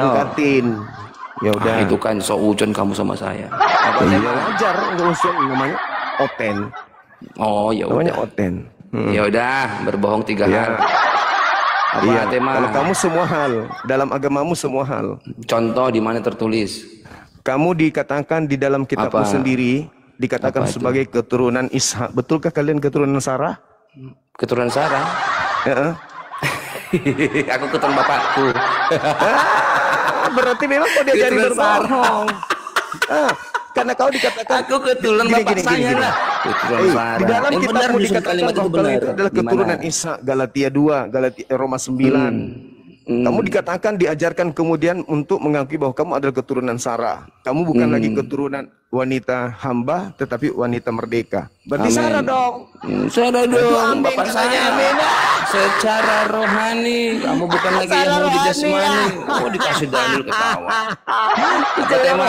angkatin. Ya udah. Itu kan seujon kamu sama saya. Iya, wajar ngusung namanya Oten. Oh, ya Namanya udah. Oten. Ya udah, berbohong 3 hal. Apa Iya, tema? kalau kamu semua hal, dalam agamamu semua hal. Contoh di mana tertulis? Kamu dikatakan di dalam kitabmu Apa? sendiri dikatakan Apa itu? sebagai keturunan Ishak. Betulkah kalian keturunan Sarah? Keturunan Sarah. Ya. Aku keturunan bapakku. Berarti memang kau diajari Keturunan berbohong. Karena kau dikatakan Aku keturunan bapak saya lah. Keturunan Sarah. Di dalam Yang benar kitabmu justru dikatakan kalimat itu bahwa kalian benar. itu adalah keturunan Gimana? Ishak. Galatia 2, Roma 9. Kamu dikatakan diajarkan kemudian untuk mengakui bahwa kamu adalah keturunan Sarah. Kamu bukan lagi keturunan wanita hamba, tetapi wanita merdeka. Berarti Amin. Sarah dong. Sarah dong, amin, bapak katanya saya. amin. Secara rohani, kamu bukan lagi Sarah Yahudi rohani, jasmani. Oh, dikasih dalil ketawa. Apa tema?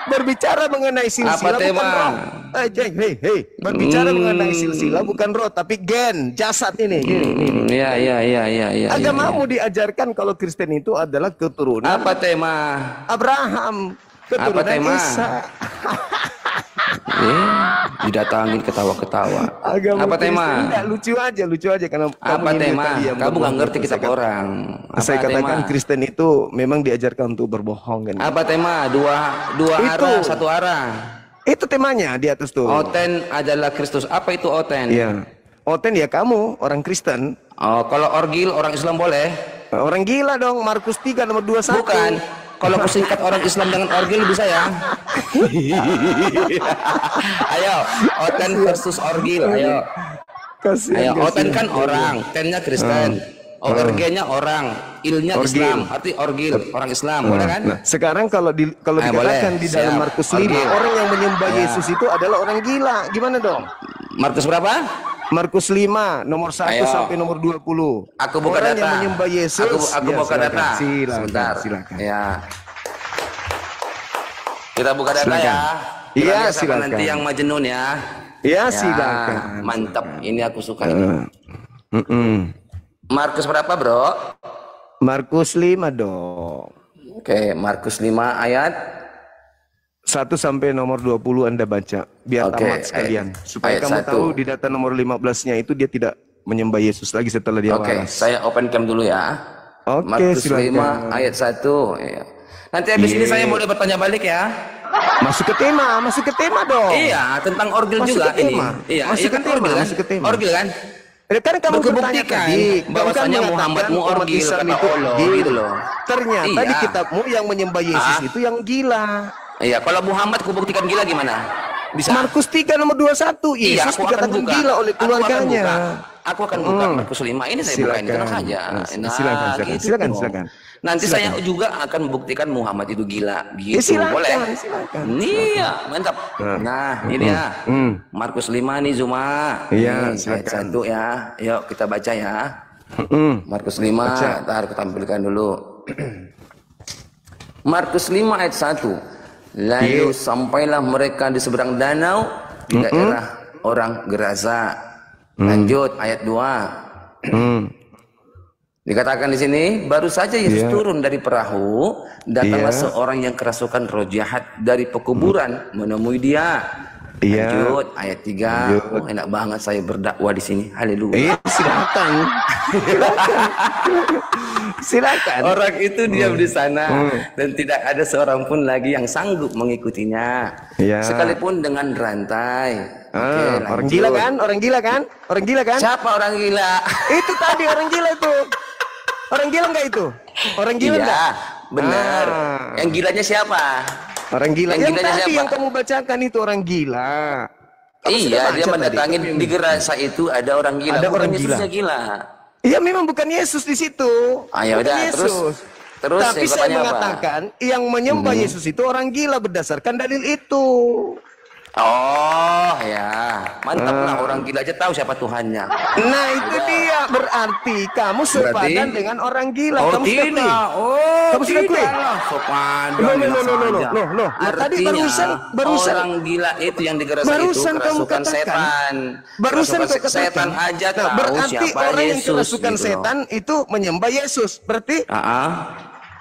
Berbicara mengenai silsilah Apa tema? bukan roh. Hei, berbicara mengenai silsilah bukan roh, tapi gen, jasad ini. Iya. Agamamu diajarkan kalau Kristen itu adalah keturunan Apa tema? Abraham, keturunan tema? Isa. Didatangin ketawa-ketawa. Agama Apa Kristen, tema? enggak, lucu aja karena Apa ini tema? tadi yang Kamu nggak berbohong. ngerti kitab orang. Apa Saya katakan tema? Kristen itu memang diajarkan untuk berbohong kan. Apa tema? Dua Itu. arah, satu arah. Itu temanya di atas tuh. Oten adalah Kristus. Apa itu oten? Iya. Oten ya kamu orang Kristen. Oh, kalau orgil orang Islam boleh? Orang gila dong, Markus 3 nomor 21. Bukan. Kalau kusingkat orang Islam dengan orgil bisa ya? Ayo, oten versus orgil. Ayo. Kasihan, Ayo, oten kasihan. kan orang, tennya Kristen. Orgelnya orang, ilnya Orgil. Islam, arti orgil, orang Islam, boleh kan? Nah, sekarang kalau dikatakan boleh. di dalam Siap. Markus 5 Orgil. orang yang menyembah Ya. Yesus itu adalah orang gila. Gimana dong? Markus berapa? Markus 5 nomor 1 Ayo. sampai nomor 20. Aku buka orang data. yang menyembah Yesus. Aku Ya, buka silakan. data. Silakan. Sebentar. Ya. Kita buka data Silakan. ya. Iya, Biar siapa silakan. nanti yang majnun ya. Ya, silakan. Mantap. Ini aku suka ini. Markus berapa, Bro? Markus 5 dong. Oke, Markus 5 ayat 1 sampai nomor 20 Anda baca biar Oke, tamat sekalian supaya ayat kamu 1. tahu di data nomor 15-nya itu dia tidak menyembah Yesus lagi setelah dia Oke, waras. saya open cam dulu ya. Oke, Markus silakan. 5 ayat 1. Ya. Nanti habis ini saya boleh bertanya balik ya. Masuk ke tema dong. Iya, tentang orgel Masuk juga ke ini. tema. Iya, Masuk iya ke kan tema, orgel kan? masuk ke tema. Orgel kan? Kan kamu bertanya Kebuktikan tadi, bahwasanya kamu Muhammad mengatakan umat orgil Islam kata itu Allah gila. gitu loh. Ternyata Iya. di kitabmu yang menyembah Yesus itu yang gila. Iya, kalau Muhammad kubuktikan gila gimana? Bisa? Markus 3 nomor 21 Iya, Yesus aku akan dikatakan buka. gila oleh keluarganya. Aku akan buka Markus 5 ini saya bukain tenang saja. Nah, Silakan. dong. Nanti saya juga akan membuktikan Muhammad itu gila. Gitu, silakan, boleh? silakan. Iya, mantap. Nah, ini ya. Markus 5 nih Zuma. Iya, Nih, silakan. ayat 1 ya. Yuk kita baca ya. Markus 5, ntar aku tampilkan dulu. Markus 5 ayat 1. Lalu sampailah mereka di seberang danau di daerah orang Gerasa. Lanjut ayat 2. Dikatakan di sini, baru saja Yesus turun dari perahu, datanglah seorang yang kerasukan roh jahat dari pekuburan menemui dia. Lanjut ayat 3. Oh, enak banget saya berdakwah di sini. Haleluya. Silakan. Silakan. Orang itu diam di sana dan tidak ada seorang pun lagi yang sanggup mengikutinya. Iya. Sekalipun dengan rantai. Oke, Orang lanjut. gila kan? Orang gila kan? Orang gila kan? Siapa orang gila? Itu tadi orang gila itu. Orang gila enggak itu? Orang gila Iya, enggak? benar. Yang gilanya siapa? Orang gila. Yang Yang gilanya tadi siapa? yang kamu bacakan itu orang gila. Kamu sudah Iya, baca dia tadi. mendatangin di Gerasa itu ada orang gila. Ada Bukan orang Yesusnya gila. Iya memang bukan Yesus di situ. Ya Bukan udah, Yesus. terus Tapi yang saya katanya apa? mengatakan yang menyembah Yesus itu orang gila berdasarkan dalil itu. Oh ya, mantap lah, orang gila aja tahu siapa Tuhannya. Nah itu dia, berarti kamu sepadan dengan orang gila. Oh Kamu sudah tidak, clear? oh Kamu sudah clear? tidak lah, sopadan. Loh, bilang loh. saja. Tadi Artinya, barusan orang gila itu yang digerasa itu barusan kamu kerasukan katakan. setan. Barusan Kerasukan kau katakan. setan aja tahu berarti siapa orang yang Yesus. kerasukan gitu loh. setan itu menyembah Yesus. Berarti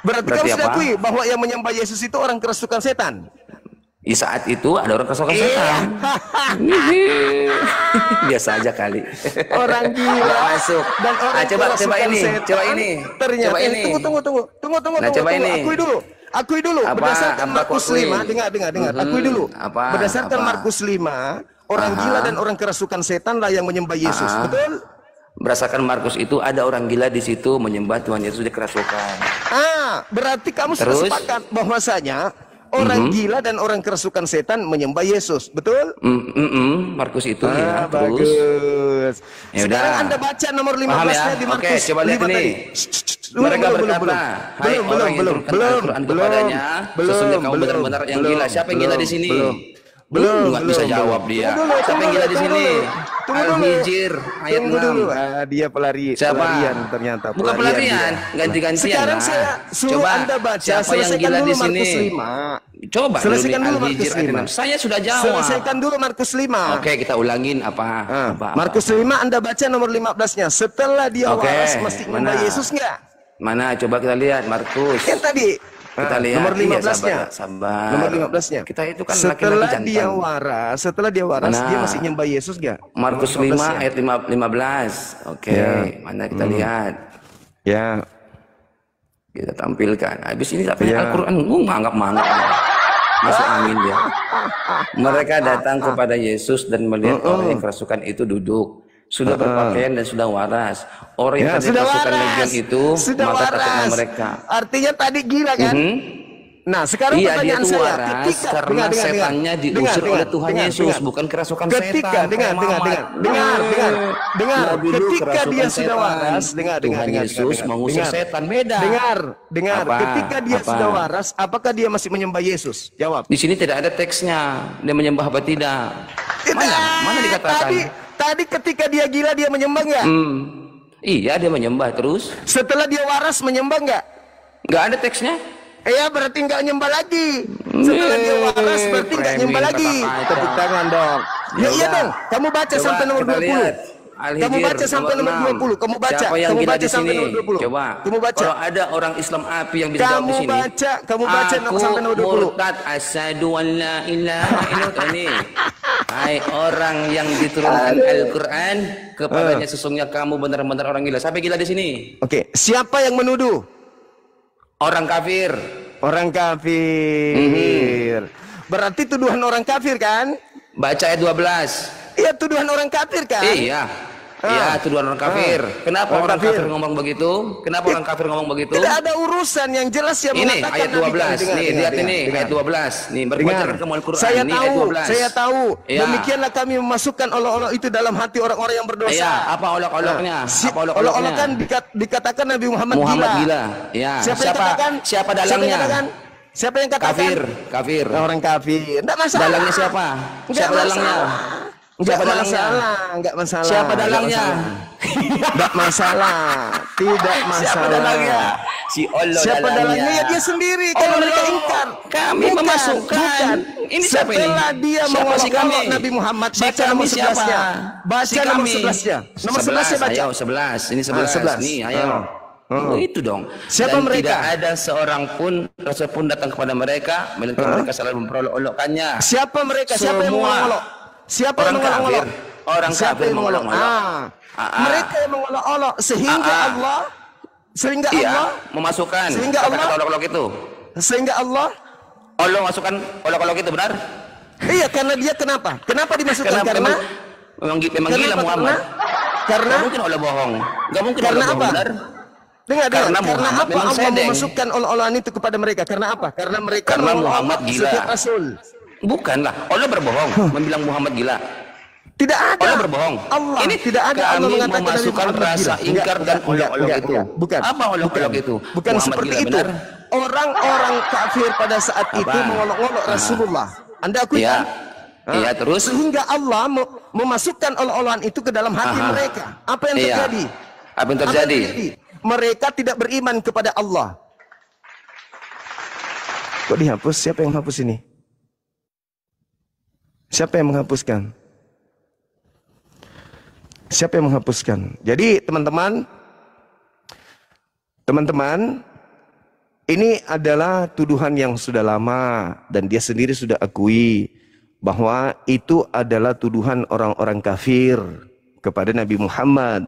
Berarti kamu sudah akui bahwa yang menyembah Yesus itu orang kerasukan setan. Di saat itu ada orang kerasukan setan. Biasa aja kali. Orang gila masuk. Dan orang coba ini, setan. coba ini. Ternyata coba ini. Tunggu. Coba ini. Akui dulu. Berdasarkan Markus 5, dengar. Akui dulu. Berdasarkan Markus 5, orang gila dan orang kerasukan setan lah yang menyembah Yesus. Betul? Berdasarkan Markus itu ada orang gila di situ menyembah Tuhan Yesus dikerasukan. Berarti kamu sudah sepakat bahwasanya orang gila dan orang kerasukan setan menyembah Yesus, betul? Markus itu ya. Terus. Bagus. Sekarang Anda baca nomor 15-nya di Markus. Oke, coba lihat ini. Mereka berkata, "Hai orang yang turunkan Al-Quran kepadanya, sesungguhnya kamu benar-benar yang gila." Siapa yang gila di sini? Nggak bisa jawab dia. Siapa yang gila di sini? Al-Hijr ayat 6. Dia pelarian ternyata. Bukan pelarian, ganti-gantian. Sekarang saya suruh Anda baca. Siapa yang gila di sini? Coba selesaikan dulu Markus 5. Saya sudah jawab. Selesaikan dulu Markus 5. Oke, kita ulangin apa? Markus 5 Anda baca nomor 15-nya. Setelah dia waras mesti menyembah Yesus enggak? Mana? Coba kita lihat Markus. Yang tadi. Kita lihat nomor 15-nya. Sabar. Nomor 15-nya. Kita itu kan setelah laki-laki setelah dia waras dia masih nyembah Yesus enggak? Markus 5 ayat 15. Oke, mana kita lihat. Ya. Kita tampilkan. Habis ini tapi Al-Qur'an mangap-mangap. Masuk angin dia. Mereka datang kepada Yesus dan melihat orang yang kerasukan itu duduk. Sudah berpakaian dan sudah waras. Orang yang tadi kerasukan legion itu maka takutnya mereka. Artinya tadi gila kan? Nah sekarang pertanyaan dia saya, waras karena setannya diusir oleh Tuhan Yesus, bukan kerasukan setan. Dengar. Ketika dia sudah waras, Tuhan Yesus mengusir setan, beda. Dengar. Ketika dia sudah waras, apakah dia masih menyembah Yesus? Jawab. Di sini tidak ada teksnya. Dia menyembah apa tidak? Mana dikatakan? Tadi ketika dia gila dia menyembah nggak? Iya dia menyembah terus. Setelah dia waras menyembah nggak? Nggak ada teksnya. Iya berarti nggak nyembah lagi. Setelah dia waras berarti nggak nyembah lagi. Tepuk tangan dong. Ya iya dong. Kamu baca sampai nomor 20. Kamu baca sampai nomor 20. Kamu baca sampai nomor 20. Coba. Kamu baca. Kalau ada orang Islam api yang bisa jawab di sini. Kamu baca sampai nomor 20. Murtad asyhadu an la ilaha illallah. Hai orang yang diturunkan Al-Qur'an kepadanya sesungguhnya kamu benar-benar orang gila. Siapa gila di sini? Oke, siapa yang menuduh? Orang kafir. Orang kafir. Berarti tuduhan orang kafir kan? Baca ayat 12. Iya tuduhan orang kafir kan? Iya. Iya, tuduhan orang kafir. Kenapa orang kafir ngomong begitu? Kenapa orang kafir ngomong begitu? Tidak ada urusan yang jelas yang ini ayat 12. Nih, lihat ini ayat 12. Nih, berbaca kamu Al-Qur'an. Saya tahu. Demikianlah kami memasukkan olok-olok itu dalam hati orang-orang yang berdosa. Iya, apa olok-oloknya? Apa olok-olok kan dikatakan Nabi Muhammad gila. Iya. Siapa dalangnya? Siapa yang katakan? Kafir. Orang kafir. Enggak masalah. Dalangnya siapa? Siapa dalangnya? Enggak masalah. Siapa dalangnya? Enggak masalah. Tidak masalah. Siapa dalangnya? Si Allah siapa dalangnya? Ya dia sendiri. Kalau mereka ingkar. Kami memasukkan. Ini siapa ini? Setelah dia mengolok-olok Nabi Muhammad, baca nomor 11-nya. Baca nomor 11-nya. Nomor 11-nya baca. Ayo 11. Ini 11. Nih, ayo. Itu dong. Siapa mereka? Tidak ada seorang pun Rasul pun datang kepada mereka, melainkan mereka selalu memperolok-olokkannya. Siapa mereka? Siapa yang mengolok? Siapa yang mengolok-olok? Orang kafir mengolok-olok. Mereka yang mengolok-olok sehingga Allah memasukkan kata-kata olok-olok itu. Sehingga Allah masukkan olok-olok itu, benar? Iya, karena dia kenapa? Kenapa dimasukkan? Karena memang gila Muhammad. Karena mungkin oleh bohong. Enggak mungkin karena oleh bohong, apa? benar? Karena Muhammad apa Allah memasukkan olok-olokan itu kepada mereka? Karena apa? Karena mereka Muhammad gila. Rasul. Bukanlah, Allah berbohong membilang Muhammad gila. Tidak ada. Allah berbohong. Allah ini tidak ada. Allah mengatakan memasukkan rasa ingkar dan olok-olok itu. Bukan. Apa olok-olok itu? Bukan Muhammad seperti gila, itu. Benar? Orang-orang kafir pada saat itu mengolok-olok Rasulullah. Anda akui kan? Iya, terus sehingga Allah memasukkan olok-olokan itu ke dalam hati mereka. Apa yang terjadi? Apa yang terjadi? Mereka tidak beriman kepada Allah. Kok dihapus? Siapa yang hapus ini? Siapa yang menghapuskan? Siapa yang menghapuskan? Jadi teman-teman, Ini adalah tuduhan yang sudah lama dan dia sendiri sudah akui bahwa itu adalah tuduhan orang-orang kafir kepada Nabi Muhammad.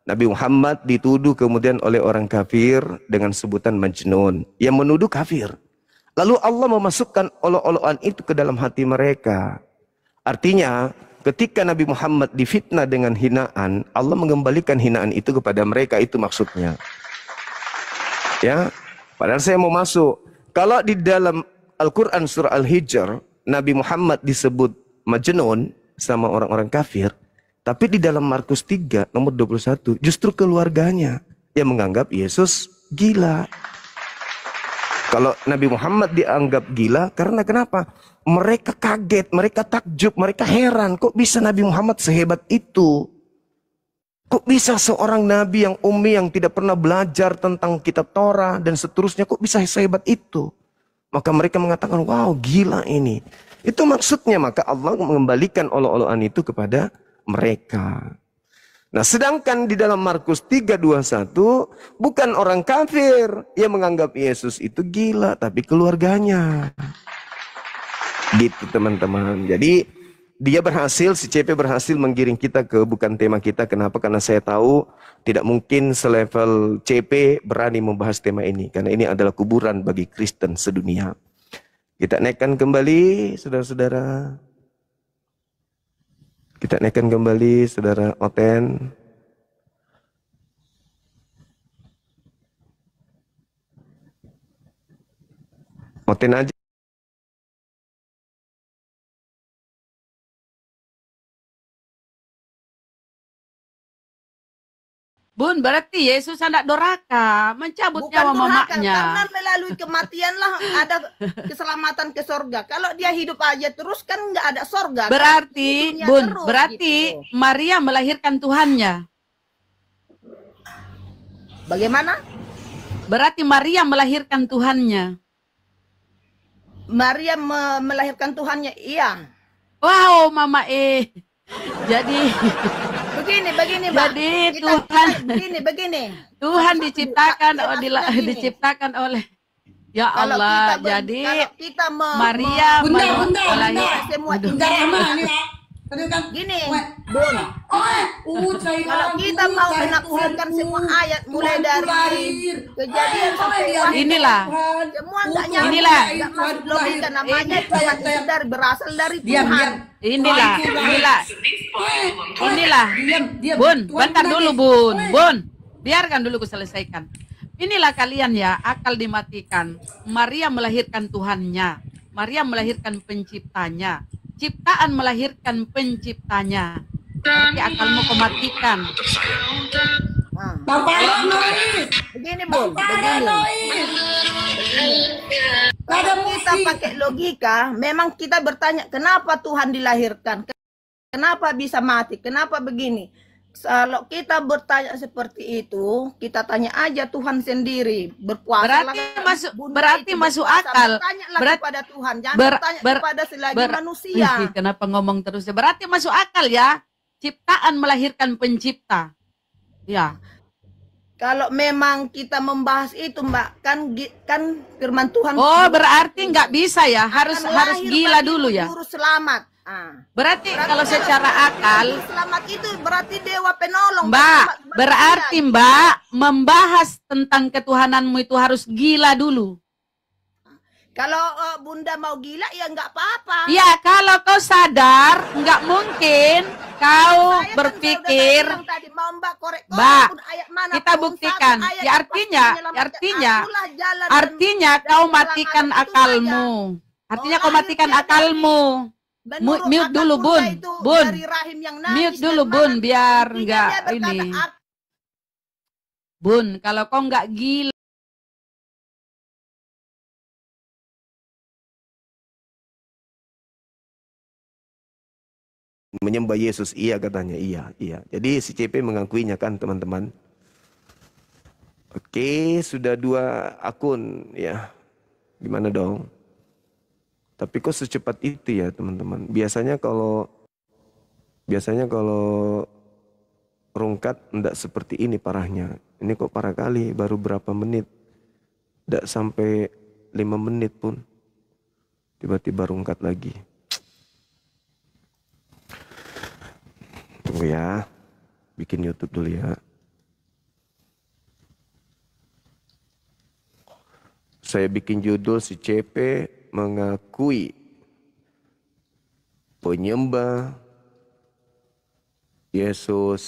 Nabi Muhammad dituduh kemudian oleh orang kafir dengan sebutan majnun, yang menuduh kafir. Lalu Allah memasukkan olok-olokan itu ke dalam hati mereka. Artinya, ketika Nabi Muhammad difitnah dengan hinaan, Allah mengembalikan hinaan itu kepada mereka, itu maksudnya. Ya, padahal saya mau masuk. Kalau di dalam Al-Quran surah Al-Hijr, Nabi Muhammad disebut majnun sama orang-orang kafir. Tapi di dalam Markus 3 nomor 21, justru keluarganya yang menganggap Yesus gila. Kalau Nabi Muhammad dianggap gila, karena kenapa? Mereka kaget, mereka takjub, mereka heran. Kok bisa Nabi Muhammad sehebat itu? Kok bisa seorang Nabi yang ummi, yang tidak pernah belajar tentang kitab Torah dan seterusnya, kok bisa sehebat itu? Maka mereka mengatakan, wow, gila ini. Itu maksudnya, maka Allah mengembalikan olok-olokan itu kepada mereka. Nah, sedangkan di dalam Markus 3:21 bukan orang kafir yang menganggap Yesus itu gila, tapi keluarganya. Gitu teman-teman. Jadi dia berhasil, si CP berhasil menggiring kita ke bukan tema kita. Kenapa? Karena saya tahu tidak mungkin selevel CP berani membahas tema ini, karena ini adalah kuburan bagi Kristen sedunia. Kita naikkan kembali saudara-saudara. Kita naikkan kembali saudara Oten. Oten aja. Bun, berarti Yesus anak doraka, mencabut Bukan nyawa durhaka, mamanya. karena melalui kematianlah ada keselamatan ke sorga. Kalau dia hidup aja terus kan nggak ada sorga. Berarti, Hidupnya Bun, terus, berarti gitu. Maria melahirkan Tuhannya. Bagaimana? Berarti Maria melahirkan Tuhannya. Maria melahirkan Tuhannya, iya. Wow, Mama Jadi Begini, Mbak. Jadi Kita- Tuhan begini. Tuhan Maksud- diciptakan maksudnya gini. diciptakan oleh ya Kalau Allah. kita Jadi kalau kita Maria melahirkan melahirkan semua Aduh. ini. Gini, Bun. Kalau kita mau menafsirkan semua ayat mulai dari kejadian sampai wahyu, Inilah. semua nggak nyambung, Inilah. nggak masuk logika, namanya Tuhan itu berasal dari Diam, Tuhan. Inilah. Bun, bentar dulu Bun. Biarkan dulu ku selesaikan. Inilah kalian ya, akal dimatikan. Maria melahirkan Tuhannya. Maria melahirkan penciptanya. Ciptaan melahirkan penciptanya. Tapi akalmu kau matikan. Begini, Bun. Kalau kita pakai logika, memang kita bertanya, kenapa Tuhan dilahirkan? Kenapa bisa mati? Kenapa begini? Kalau kita bertanya seperti itu, kita tanya aja Tuhan sendiri. Berpuasa. Berarti masuk akal. Bertanyalah kepada Tuhan, jangan bertanya kepada selagi manusia. Kenapa ngomong terus? Berarti masuk akal ya. Ciptaan melahirkan pencipta. Ya. Kalau memang kita membahas itu, Mbak, kan firman Tuhan. Oh, berarti nggak bisa ya. Harus gila dulu ya. Juru selamat. Berarti kalau secara akal, selamat itu berarti dewa penolong. Mbak, berarti Mbak membahas tentang ketuhananmu itu harus gila dulu. Kalau Bunda mau gila ya nggak apa-apa. Ya, kalau kau sadar, nggak mungkin kau Saya berpikir, kan tadi, mau Mbak korek Mbak, ayat mana kita pun, buktikan. satu ayat Ya, yang pasti menyelamatkan. artinya kau matikan akalmu. Artinya kau matikan akalmu. Mute dulu, Bun. Bun. Mute dulu, Bun, biar nggak ini. Bun, kalau kau nggak gila, menyembah Yesus, iya katanya, iya. Jadi si CP mengakuinya kan teman-teman. Oke, sudah 2 akun ya. Gimana dong? Tapi kok secepat itu ya teman-teman? Biasanya kalau rungkat enggak seperti ini parahnya. Ini kok parah kali, baru berapa menit. Tidak sampai 5 menit pun. Tiba-tiba rungkat lagi. Tunggu ya. Bikin YouTube dulu ya. Saya bikin judul si CP mengakui penyembah Yesus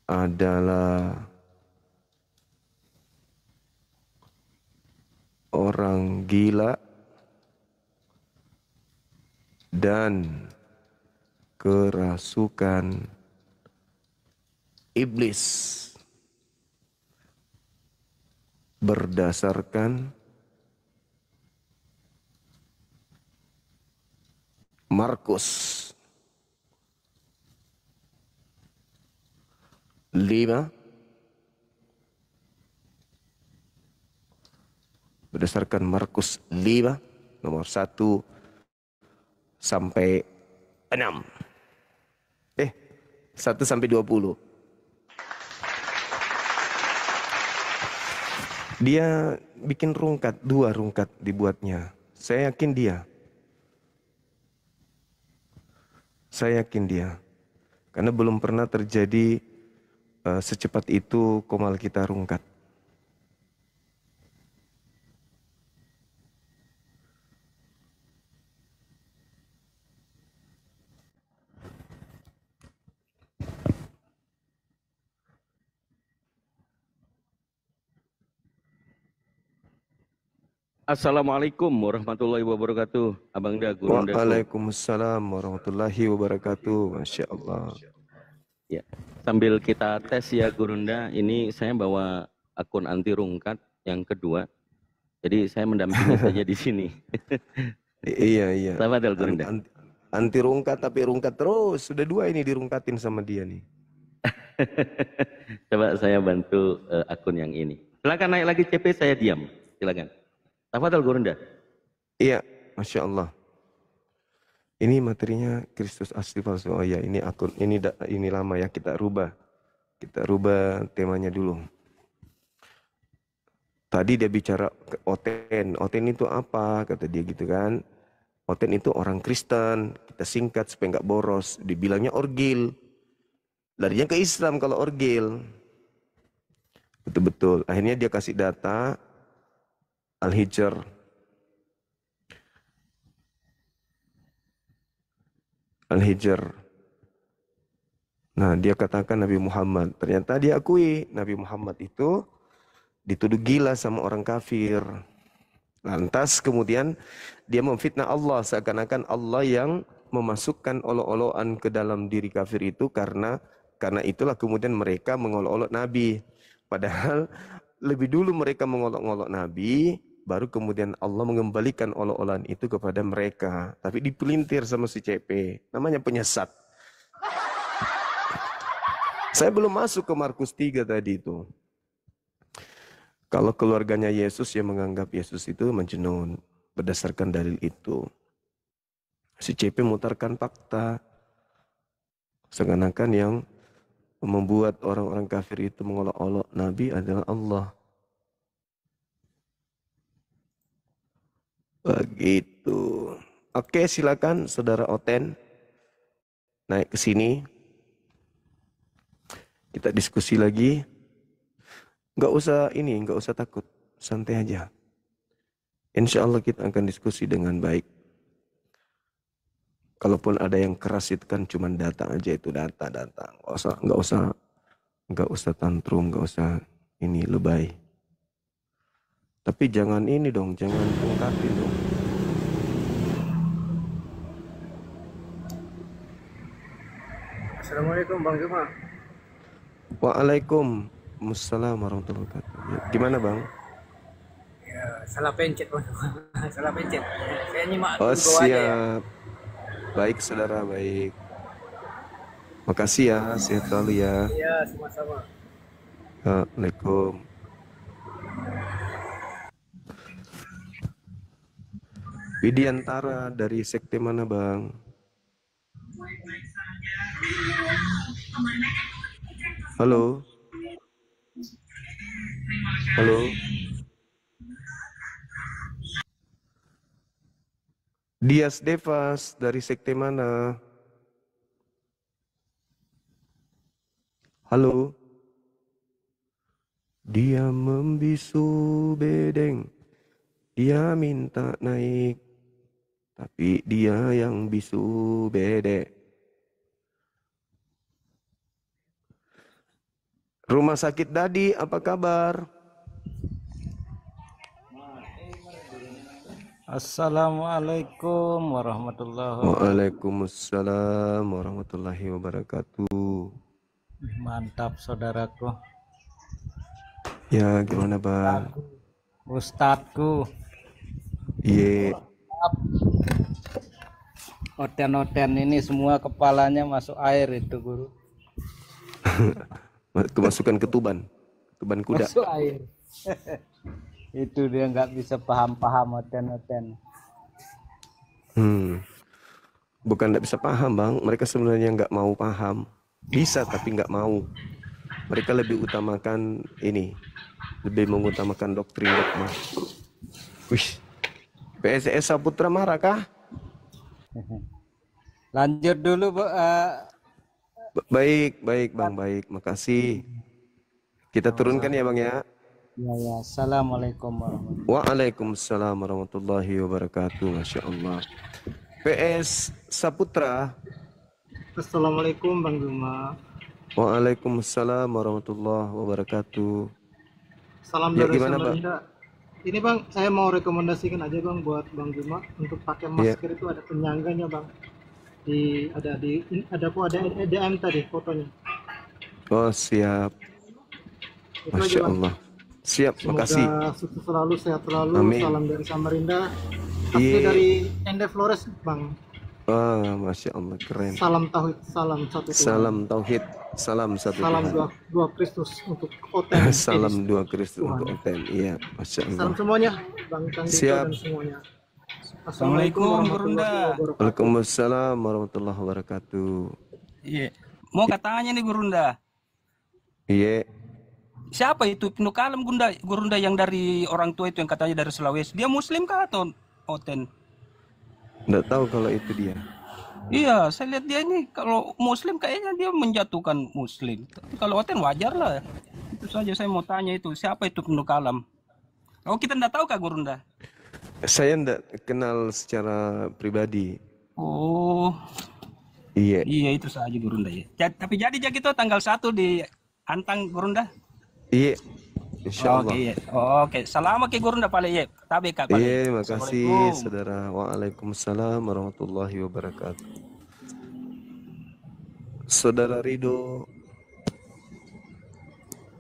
adalah orang gila dan kerasukan iblis berdasarkan Markus 5 berdasarkan Markus 5 nomor 1 sampai 6. 1 sampai 20. Dia bikin rungkat, 2 rungkat dibuatnya. Saya yakin dia. Karena belum pernah terjadi secepat itu komal kita rungkat. Assalamualaikum warahmatullahi wabarakatuh. Abang Da, Guru Daku. Waalaikumsalam warahmatullahi wabarakatuh. Masya Allah. Ya, sambil kita tes ya Gurunda, ini saya bawa akun anti rungkat yang kedua. Jadi saya mendampingi saja di sini. Iya. Selamat Gurunda. Anti rungkat tapi rungkat terus. Sudah 2 ini dirungkatin sama dia nih. Coba saya bantu akun yang ini. Silakan naik lagi CP, saya diam. Silakan. Tafadhal Gurunda. Iya, Masya Allah. Ini materinya Kristus asli palsu. Oh ya, ini akun, ini lama ya, kita rubah. Kita rubah temanya dulu. Tadi dia bicara Oten. Oten itu apa? Kata dia gitu kan. Oten itu orang Kristen. Kita singkat supaya nggak boros. Dibilangnya orgil. Larinya ke Islam kalau orgil. Betul-betul. Akhirnya dia kasih data Al-Hijr. Nah, dia katakan Nabi Muhammad. Ternyata dia akui Nabi Muhammad itu dituduh gila sama orang kafir. Lantas kemudian dia memfitnah Allah. Seakan-akan Allah yang memasukkan olok-olokan ke dalam diri kafir itu karena itulah kemudian mereka mengolok-olok Nabi. Padahal lebih dulu mereka mengolok-olok Nabi, baru kemudian Allah mengembalikan olok-olokan itu kepada mereka. Tapi dipelintir sama si CP, namanya penyesat. Saya belum masuk ke Markus 3 tadi itu. Kalau keluarganya Yesus yang menganggap Yesus itu majnun, berdasarkan dalil itu. Si CP mutarkan fakta. Seakan-akan yang membuat orang-orang kafir itu mengolok-olok Nabi adalah Allah. Begitu. Oke, silakan Saudara Oten naik ke sini. Kita diskusi lagi. Nggak usah takut, santai aja. Insya Allah kita akan diskusi dengan baik. Kalaupun ada yang keras itu kan cuma data aja, itu data. Nggak usah tantrum, nggak usah ini lebay. Tapi jangan ini dong, jangan ungkapin dong. Assalamualaikum Bang Juma. Waalaikumsalam warahmatullahi wabarakatuh. Ya, gimana Bang? Ya, salah pencet Bang. Salah pencet. Saya nyimak Oh dulu aja ya. siap. Baik saudara, baik. Makasih ya, sehat selalu ya. Iya, sama-sama. Assalamualaikum. Widiantara dari sekte mana Bang? Halo. Halo. Dias Devas dari sekte mana? Halo. Dia membisu bedeng, dia minta naik, tapi dia yang bisu bedek. Rumah sakit Dadi, apa kabar? Assalamualaikum warahmatullahi wabarakatuh. Waalaikumsalam warahmatullahi wabarakatuh. Mantap saudaraku. Ya, gimana bang? Ustadku. Iya. Oten-oten ini semua kepalanya masuk air itu guru. Kemasukan ke tuban kuda. Masuk air. Itu dia nggak bisa paham-paham oten-oten. Bukan nggak bisa paham bang, mereka sebenarnya nggak mau paham. Bisa tapi nggak mau. Mereka lebih utamakan ini, lebih mengutamakan doktrin dogma. Wih, PSS Saputra marah kah? Lanjut dulu, Bu. Baik bang, baik, makasih. Kita turunkan ya bang ya. Ya. Assalamualaikum warahmatullahi wabarakatuh. Waalaikumsalam warahmatullahi wabarakatuh. Masya Allah. PS Saputra. Assalamualaikum Bang Juma. Waalaikumsalam warahmatullahi wabarakatuh. Salam Ya, dari gimana, Bang? Samarinda. Ini Bang, saya mau rekomendasikan aja Bang buat Bang Juma untuk pakai masker itu ada penyangganya Bang. Ada EDM tadi fotonya. Oh siap. Itu aja, Masya Bang. Allah. Siap, Semoga makasih. sukses selalu, sehat selalu. Amin. Salam dari Samarinda. Asli Iya. dari Ende Flores Bang. Wah, Masya Allah, keren. Salam tauhid, salam satu Tuhan. Salam tauhid, salam satu Salam Tuhan. dua Kristus untuk Oten. Salam dua Kristus Tuhan. untuk Oten. Iya, Masya Allah. Salam semuanya, Bang Candito Siap. dan semuanya. Assalamualaikum warahmatullahi Gurunda. wabarakatuh. Waalaikumsalam warahmatullahi wabarakatuh. Iya. Mau katanya nih Gurunda. Iya. Siapa itu Penukalam Gurunda yang dari orang tua itu yang katanya dari Sulawesi? Dia Muslim kah atau Oten? Nggak tahu kalau itu dia. Iya, saya lihat dia ini kalau Muslim kayaknya dia menjatuhkan Muslim. Tapi kalau Oten wajar lah. Itu saja saya mau tanya itu siapa itu Penukalam? Oh kita nggak tahu kah Gurunda? Saya nggak kenal secara pribadi. Oh Iya. iya itu saja Gurunda ya. Tapi jadi itu tanggal 1 di Antang Gurunda. Iya. Insya Allah. Oke, iya. Oke. Salam ke Gurunda pale ye. Tabe Kak pale. Iya, makasih Assalamualaikum. saudara. Waalaikumsalam warahmatullahi wabarakatuh. Saudara Ridho,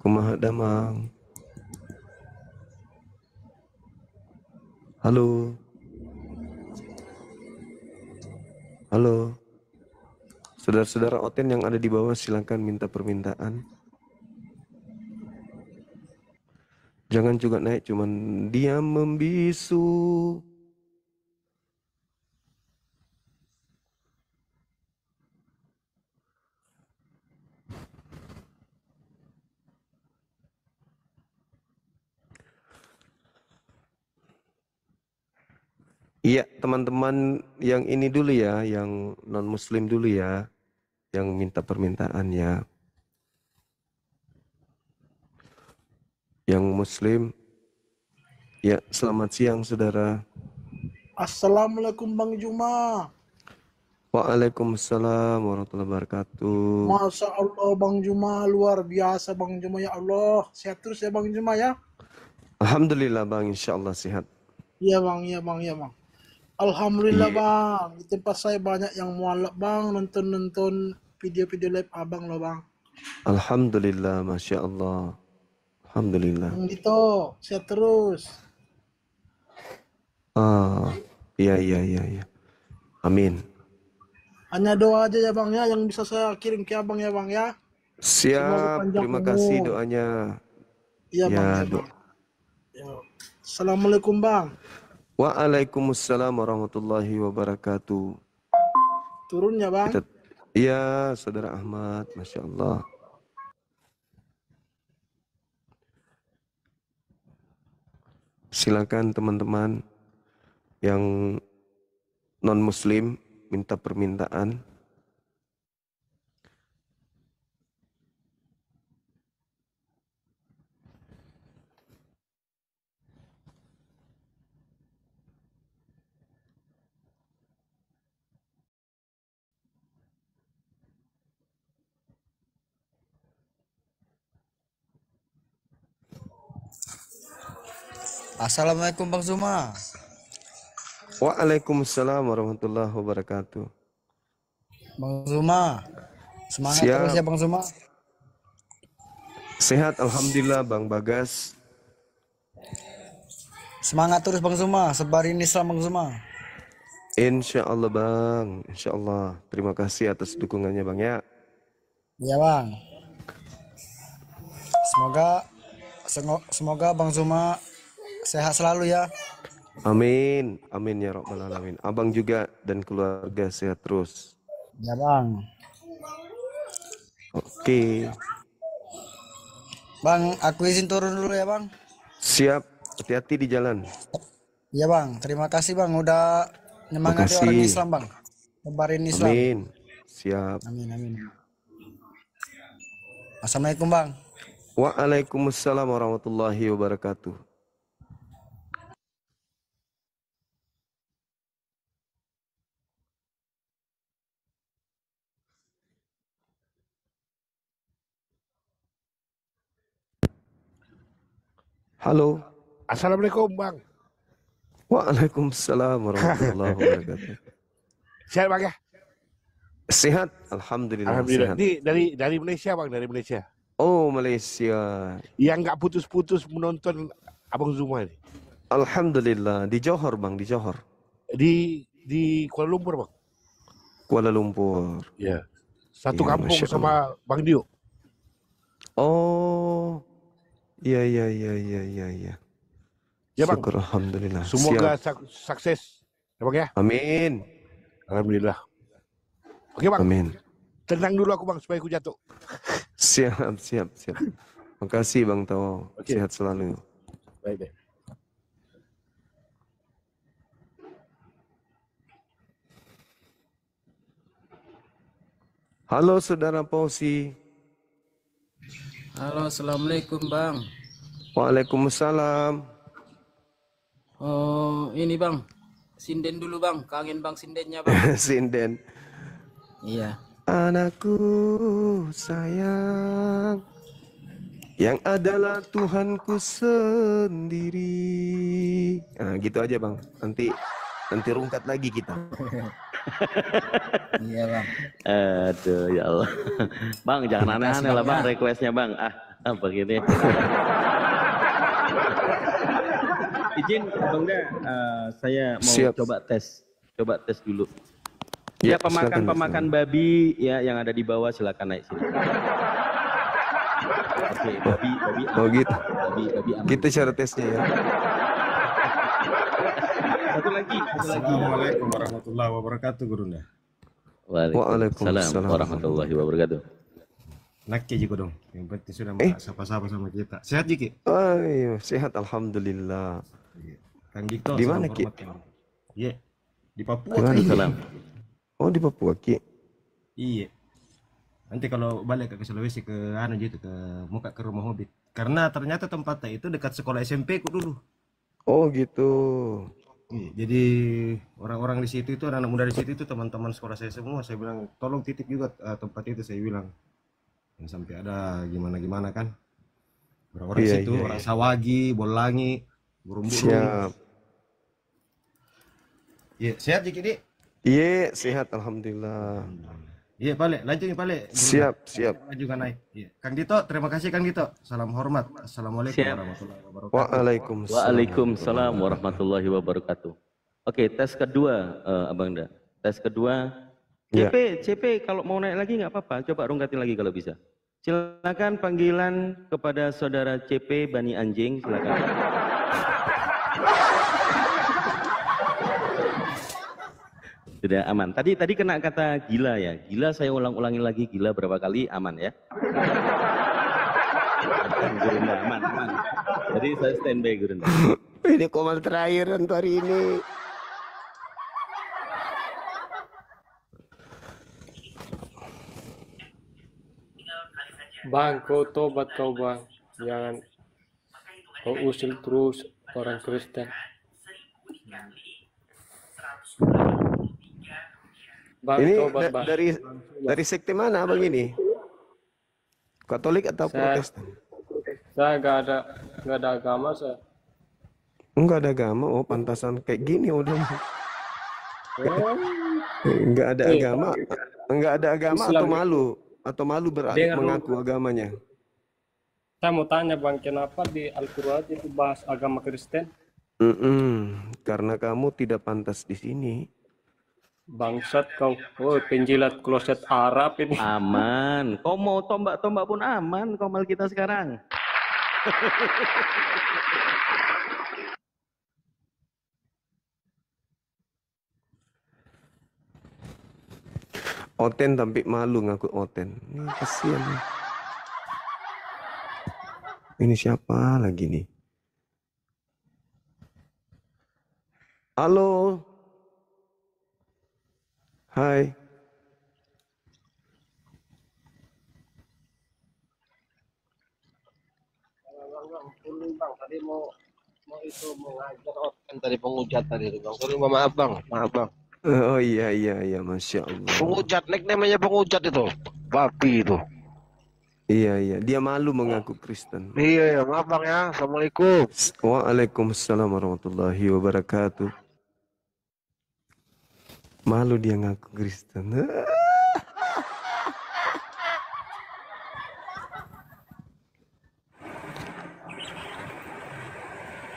kumaha damang. Halo. Halo. Saudara-saudara Oten yang ada di bawah silakan minta permintaan. Jangan juga naik cuman dia membisu. Iya, teman-teman yang ini dulu ya, yang non-muslim dulu ya, yang minta permintaan ya. Yang muslim, ya selamat siang saudara. Assalamualaikum Bang Juma. Waalaikumsalam warahmatullahi wabarakatuh. Masya Allah Bang Juma, luar biasa Bang Juma, ya Allah. Sehat terus ya Bang Juma ya. Alhamdulillah bang, insya Allah sehat. Iya Bang, iya Bang, iya Bang. Alhamdulillah Bang, di tempat saya banyak yang mualaf Bang, nonton video-video live abang loh Bang. Alhamdulillah, masya Allah. Alhamdulillah. Bang Dito, sehat terus. Ah, iya. Amin. Hanya doa aja ya Bang ya, yang bisa saya kirim ke abang ya Bang ya. Siap, panjang terima umur. kasih doanya. Iya Bang, Ya, ya Bang. Ya. Assalamualaikum Bang. Waalaikumsalam warahmatullahi wabarakatuh. Turun ya Bang. Iya, saudara Ahmad, masya Allah. silakan teman-teman yang non-muslim minta permintaan. Assalamualaikum Bang Zuma. Waalaikumsalam warahmatullahi wabarakatuh. Bang Zuma, semangat Siap. terus ya Bang Zuma. Sehat alhamdulillah Bang Bagas. Semangat terus Bang Zuma, sebarin Islam Bang Zuma. Insya Allah Bang, Insya Allah. Terima kasih atas dukungannya Bang ya. Iya Bang. Semoga Bang Zuma sehat selalu ya. Amin, amin ya Rabbal Alamin. Abang juga dan keluarga sehat terus. Ya Bang. Oke. Bang, aku izin turun dulu ya Bang. Siap, hati-hati di jalan. Iya Bang, terima kasih Bang udah nyemangati orang Islam Bang. Sebarin Islam. Amin. Siap. Amin, amin. Assalamualaikum Bang. Waalaikumsalam warahmatullahi wabarakatuh. Halo. Assalamualaikum Bang. Waalaikumsalam warahmatullahi wabarakatuh. Sehat Bang ya? Sehat, alhamdulillah. Alhamdulillah. Sehat. Ini dari Malaysia Bang, dari Malaysia. Oh, Malaysia. Yang nggak putus-putus menonton Abang Zuma ini. Alhamdulillah, di Johor Bang, di Johor. Di Kuala Lumpur Bang. Kuala Lumpur. Ya. Satu Ya, kampung Masya sama Allah. Bang Dio. Oh. Iya. Ya Bang. Syukur alhamdulillah. Semoga Siap. sukses. Ya Bang ya. Amin. Alhamdulillah. Oke Bang. Amin. Tenang dulu aku Bang supaya aku jatuh. Siap. Makasih Bang Tao. Oke. Sehat selalu. Baik. Halo Saudara Pausi. Halo, assalamualaikum Bang. Waalaikumsalam. Oh, ini Bang, sinden dulu Bang, kangen Bang sindennya Bang. Sinden. Iya. Anakku sayang, yang adalah Tuhanku sendiri. Nah, gitu aja Bang. Nanti rungkat lagi kita. Iya Bang. Aduh ya Allah. Bang, jangan aneh-aneh lah Bang requestnya Bang. Begini. Izin Bang Da, saya mau Siap. coba tes dulu. Ya, Ya, pemakan babi ya yang ada di bawah silakan naik sini. Oke, babi Oh gitu. babi aman. Gitu cara tesnya ya. Satu lagi. Assalamualaikum warahmatullahi wabarakatuh, Gurunda. Waalaikumsalam warahmatullahi wabarakatuh. Nakki juga dong. Yang penting sudah sapa-sapa sama kita. Sehat Jiki? Ayo, sehat alhamdulillah. Kang Dikto. Di mana Ki? Iya. Di Papua. Di mana, Ki? Salam. Oh di Papua Ki. Iya. Nanti kalau balik ke Sulawesi ke gitu ke rumah Hobbit. Karena ternyata tempatnya itu dekat sekolah SMP ku dulu. Oh gitu. Iya, jadi orang-orang di situ itu anak muda di situ itu teman-teman sekolah saya semua. Saya bilang tolong titip juga tempat itu, saya bilang. Yang sampai ada gimana kan. Orang-orang situ, orang Sawagi, Bolangi, burung-burung. Siap. Iya, sehat Jiki Dik? Iya, sehat alhamdulillah. Iya, Pale, lanjut nih Pale. Siap. Maju kan naik. Iya. Kang Dito, terima kasih Kang Dito. Salam hormat. Assalamualaikum Siap. warahmatullahi wabarakatuh. Waalaikumsalam warahmatullahi wabarakatuh. Oke, tes kedua Abang Da. Tes kedua. Ya. CP kalau mau naik lagi nggak apa-apa. Coba rungkatin lagi kalau bisa. Silakan panggilan kepada saudara CP Bani Anjing, silakan. Sudah aman. Tadi kena kata gila ya. Gila saya ulang-ulangin lagi, gila berapa kali aman ya. Gurunda aman. Jadi saya standby Gurunda. Ini komal terakhir untuk hari ini. Bang, kau tobat kau bang, jangan kau usil terus orang Kristen. Bang, Ini tobat bang. dari sekte mana abang ini? Katolik atau Protestan? Saya nggak ada agama saya. Enggak ada agama, oh pantasan kayak gini udah. Enggak ada agama, enggak ada agama atau malu mengaku agamanya. Saya mau tanya bang, kenapa di Al-Quran itu bahas agama Kristen? Karena kamu tidak pantas di sini. Bangsat kau, oh penjilat kloset Arab ini. Aman, kau mau tombak-tombak pun aman komal kita sekarang. Oten tapi malu ngaku Oten. Ini kasihan nih. Ini siapa lagi nih? Halo. Hai. Bang, tadi mau ngajar Oten tadi penghujat tadi itu bang. Sorry, maaf bang. Oh iya, Masya Allah. Penghujat, namanya penghujat itu, babi itu. Iya, dia malu mengaku Kristen. Iya, maaf bang ya. Assalamualaikum. Waalaikumsalam warahmatullahi wabarakatuh. Malu dia ngaku Kristen.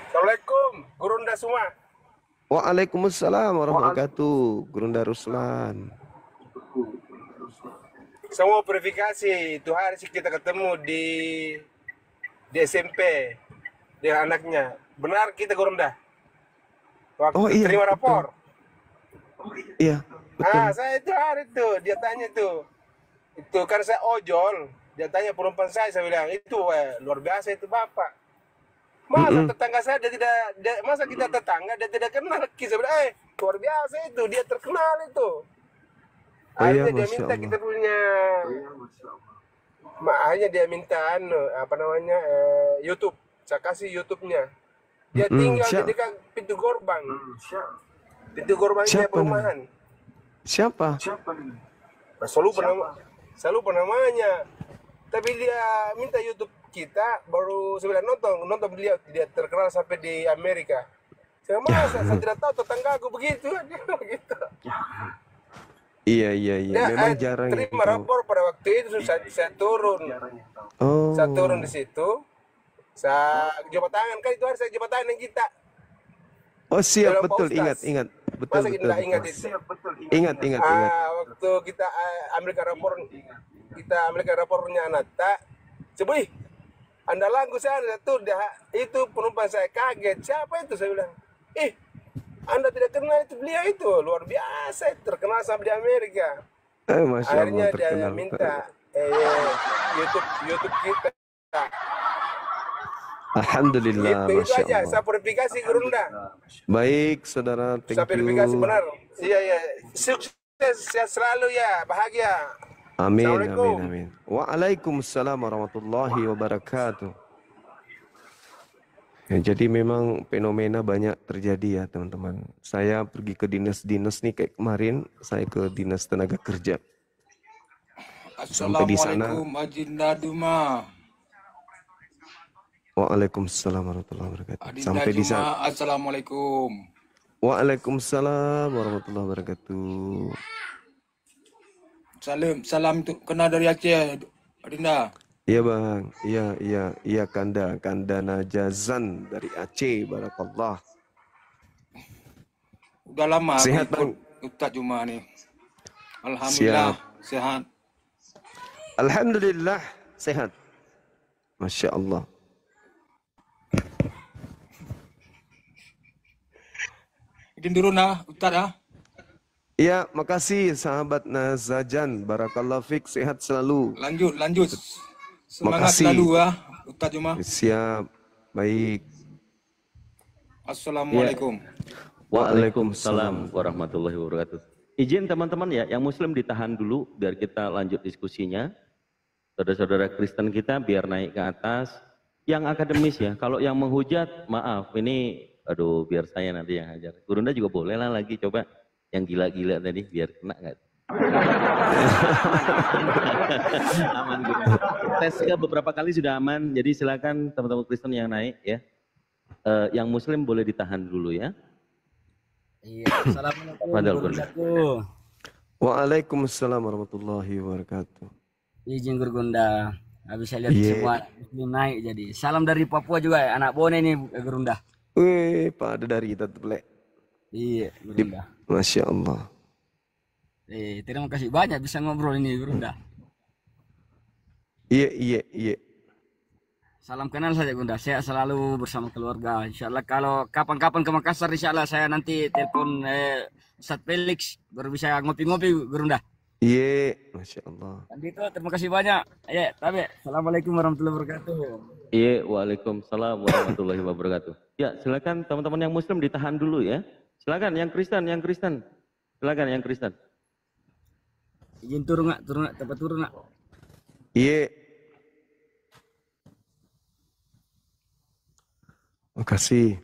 Assalamualaikum, Gurunda semua. Waalaikumsalam warahmatullahi wabarakatuh. Gurunda Ruslan. Semua verifikasi itu hari sih kita ketemu di SMP dengan anaknya. Benar kita Gurunda? Waktu terima rapor. Iya, betul. Saya itu hari itu dia tanya tuh. Itu kan saya ojol. Dia tanya penumpang saya bilang itu luar biasa itu Bapak. Masa tetangga saya masa kita tetangga dia tidak kenal kisah luar biasa itu, dia terkenal itu. Akhirnya dia minta kita punya, makanya dia minta YouTube. Saya kasih YouTube-nya. Dia tinggal di dekat pintu gerbang. Pintu gerbangnya perumahan. Siapa? Saya lupa namanya. Tapi dia minta YouTube kita baru sebenarnya nonton dia terkenal sampai di Amerika. Saya tidak tahu tetangga aku begitu. Iya. Memang jarang. Terima rapor pada waktu itu saya turun. Saya turun di situ. Saya jabat tangan kan itu hari saya jabat tangan dengan kita. Oh siap, betul, ingat. Betul. Ingat itu. Ingat. Waktu kita ambil rapornya Anata. Coba Anda lagu saya tuh itu penumpang saya kaget. Siapa itu saya bilang? Anda tidak kenal itu beliau itu luar biasa terkenal sampai di Amerika. Masya Akhirnya Allah, dia terkenal. minta YouTube kita. Alhamdulillah, Itu Masya aja. Allah. Saya verifikasi Gurunda. Baik, saudara, thank Saya verifikasi you. benar. Iya. Sukses sehat selalu ya, bahagia. Amin. Assalamualaikum. Waalaikumsalam warahmatullahi wabarakatuh. Ya, jadi memang fenomena banyak terjadi ya teman-teman. Saya pergi ke dinas-dinas nih kayak kemarin saya ke dinas tenaga kerja. Sampai di sana. Assalamualaikum Adinda Duma. Waalaikumsalam warahmatullahi wabarakatuh. Adinda Sampai di sana. Juma, Assalamualaikum. Waalaikumsalam warahmatullahi wabarakatuh. Salam untuk kena dari Aceh, Adinda. Iya bang, iya Kanda Najazan dari Aceh, barakallah. Udah lama Sehat, ikut Bang. Ustaz Juma nih. Alhamdulillah sehat. Alhamdulillah sehat. Masya Allah. Izin dulu nah Ustaz ah. Iya, makasih sahabat Nazajan, barakallah fik, sehat selalu. Lanjut. Semangat Makasih. selalu ya Ustaz Juma. Siap, baik. Assalamualaikum. Waalaikumsalam warahmatullahi wabarakatuh. Izin teman-teman ya, yang muslim ditahan dulu biar kita lanjut diskusinya. Saudara-saudara Kristen kita biar naik ke atas. Yang akademis ya, kalau yang menghujat, maaf, ini aduh biar saya nanti yang hajar. Gurunda juga boleh lah lagi, coba yang gila-gila tadi biar kena nggak? Aman gitu. Tes ke beberapa kali sudah aman, jadi silakan teman-teman Kristen yang naik ya. Yang muslim boleh ditahan dulu ya. Iya, assalamualaikum Fadal, warahmatullahi. Waalaikumsalam warahmatullahi wabarakatuh. Izin Gurunda. Habis saya lihat semua muslim naik jadi. Salam dari Papua juga ya, anak Bone nih Gurunda. Wih, pada dari kita tuh, Plek. Iya, Gurunda. Masya Allah. Terima kasih banyak bisa ngobrol ini Gurunda. Iya. Salam kenal saja Gunda, saya selalu bersama keluarga. Insya Allah kalau kapan-kapan ke Makassar, insya Allah saya nanti telepon Ustadz Felix baru bisa ngopi-ngopi Gurunda. Iya, Masya Allah. Gitu, terima kasih banyak. Ya, tapi assalamualaikum warahmatullahi wabarakatuh. Iya, waalaikumsalam warahmatullahi wabarakatuh. Ya, silakan teman-teman yang muslim ditahan dulu ya. Silakan yang Kristen. Silakan yang Kristen. Izin turun nak, tempat turun nak. Iya. Makasih.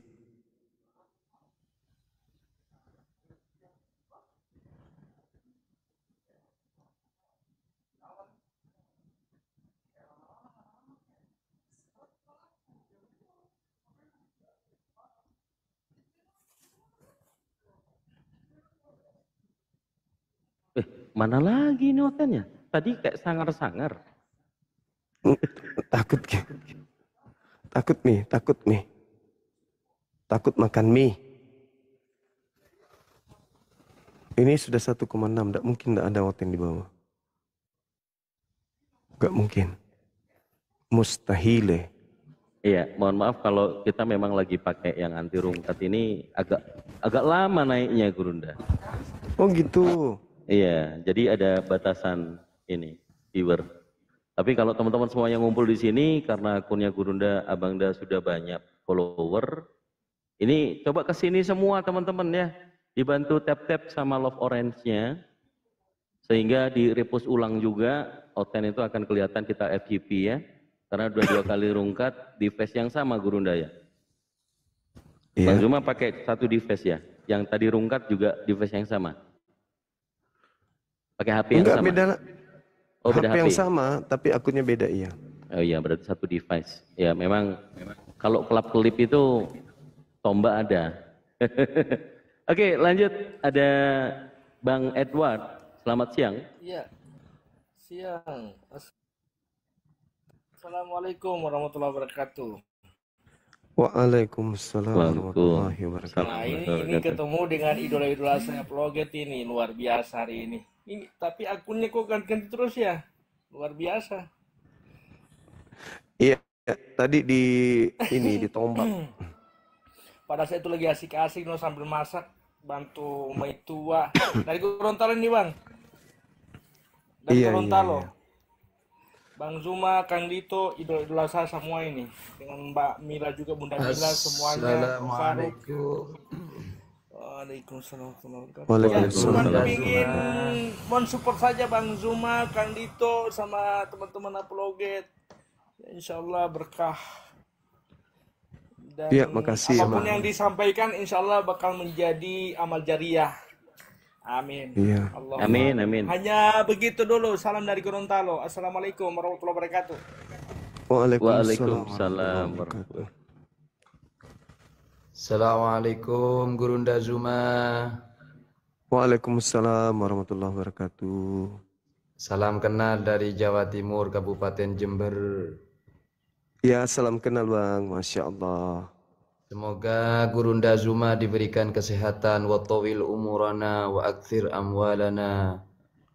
Mana lagi ini hotelnya? Tadi kayak sangar-sangar. Takut nih. Takut makan mie. Ini sudah 1,6, tidak mungkin tidak ada hotel di bawah. Gak mungkin. Mustahil. Iya, mohon maaf kalau kita memang lagi pakai yang anti rungkat ini agak lama naiknya Gurunda. Oh gitu. Iya, jadi ada batasan ini viewer. Tapi kalau teman-teman semua yang ngumpul di sini karena akunnya Gurunda Abangda sudah banyak follower, ini coba ke sini semua teman-teman ya, dibantu tap-tap sama love orange-nya, sehingga di repost ulang juga, outline itu akan kelihatan kita FYP ya, karena dua kali rungkat di face yang sama Gurunda ya. Bang Zuma pakai satu device ya, yang tadi rungkat juga device yang sama. Pakai HP yang sama. Beda. Oh, beda HP yang sama, tapi akunnya beda iya. Oh iya, berarti satu device. Ya memang kalau kelap-kelip itu tombak ada. Oke, lanjut. Ada Bang Edward. Selamat siang. Iya. Siang. Assalamualaikum warahmatullahi wabarakatuh. Waalaikumsalam warahmatullahi wabarakatuh. Nah, ini ketemu dengan idola-idola saya Ploget ini luar biasa hari ini. Ini tapi akunnya kok ganti-ganti terus ya. Luar biasa. Iya, tadi ditombak. Pada saya itu lagi asik-asik loh sambil masak, bantu maitua dari Gorontalo ini Bang. Dari Gorontalo. Iya. Bang Zuma, Kang Dito, idola saya semua ini. Dengan Mbak Mila juga, Bunda Mila, semuanya. Assalamualaikum. Waalaikumsalam. Waalaikumsalam. Cuma ingin mensupport saja Bang Zuma, Kang Dito, sama teman-teman Apologet. Ya, insya Allah berkah. Dan ya, makasih, apapun yang disampaikan insya Allah bakal menjadi amal jariah. Amin. Iya. Amin. Hanya begitu dulu. Salam dari Gorontalo. Assalamualaikum warahmatullahi wabarakatuh. Waalaikumsalam warahmatullahi. Assalamualaikum Gurunda Zuma. Waalaikumsalam warahmatullahi wabarakatuh. Salam kenal dari Jawa Timur, Kabupaten Jember. Ya, salam kenal Bang. Masya Allah. Semoga Gurunda Zuma diberikan kesehatan wa tawil umurana wa akthir amwalana.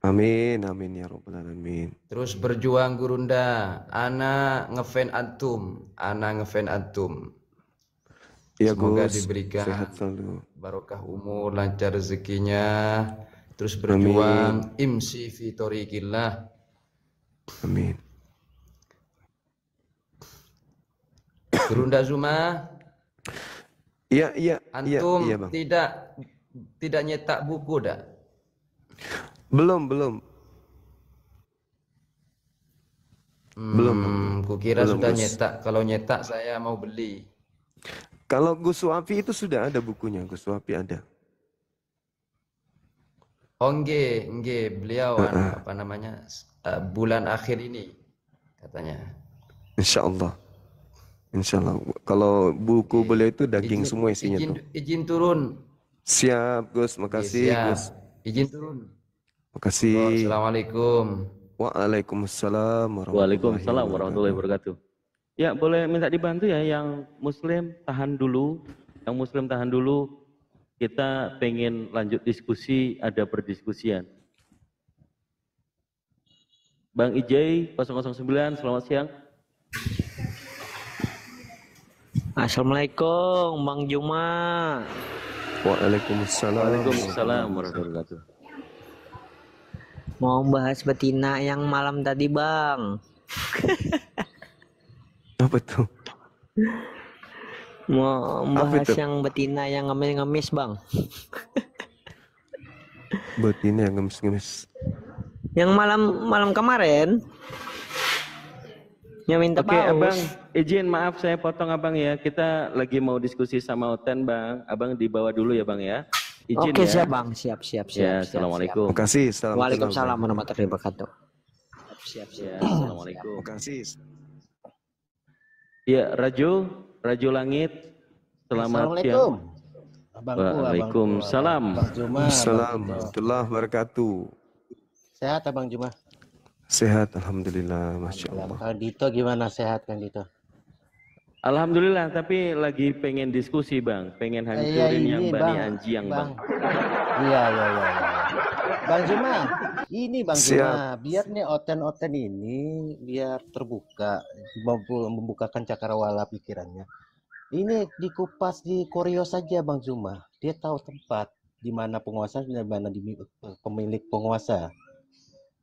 Amin ya rabbal alamin. Terus berjuang Gurunda. Ana ngefan antum. Ya, semoga Gus, diberikan sehat selalu. Barokah umur, lancar rezekinya. Terus berjuang imsi fi thoriqillah. Amin. Gurunda Zuma. Iya, iya, iya, Antum iya, Bang. tidak nyetak buku dah? Belum, belum. Belum, Bang. Kukira Belum, sudah Gus. nyetak. Kalau nyetak saya mau beli. Kalau Gus Wafi itu sudah ada bukunya, Gus Wafi ada. Oh, nggih, beliau apa namanya? Bulan akhir ini katanya. Insya Allah. Insya Allah. Kalau buku beliau itu daging semua isinya tuh. Izin turun. Siap, Gus. Makasih, Siap. Gus. Izin turun. Makasih. Assalamualaikum. Waalaikumsalam Waalaikumsalam warahmatullahi wabarakatuh. Ya, boleh minta dibantu ya, yang Muslim tahan dulu. Yang Muslim tahan dulu. Kita pengen lanjut diskusi, ada perdiskusian. Bang Ijay 009, selamat siang. Assalamualaikum, Bang Juma. Waalaikumsalam. Waalaikumsalam warahmatullahi wabarakatuh. Mau bahas betina yang malam tadi, Bang. Apa tuh? Mau Apa bahas itu? yang betina yang ngemis-ngemis, Bang. Betina yang ngemis-ngemis. Yang malam kemarin yang minta Oke, paus. Abang, izin maaf saya potong Abang ya. Kita lagi mau diskusi sama Oten, Bang. Abang dibawa dulu ya, Bang ya. Izin Oke, ya. siap, Bang. Siap. Ya, assalamualaikum. Makasih. Salam. Waalaikumsalam warahmatullahi wabarakatuh. Siap. Ya, assalamualaikum. Makasih. Ya, Rajo Langit. Selamat siang. Waalaikumsalam. Bang Juma. Assalamualaikum warahmatullahi wabarakatuh. Sehat Abang Juma? Sehat, alhamdulillah, masya Allah. Kang Dito gimana, sehat Kang Dito? Alhamdulillah, tapi lagi pengen diskusi Bang, pengen hancurin yang Bani Anjiang Bang. Iya. Bang Juma, ini Bang Siap. Juma, biar nih Oten ini biar terbuka, membukakan cakrawala pikirannya. Ini dikupas di Koreo saja Bang Juma, dia tahu tempat di mana penguasa, di mana pemilik penguasa.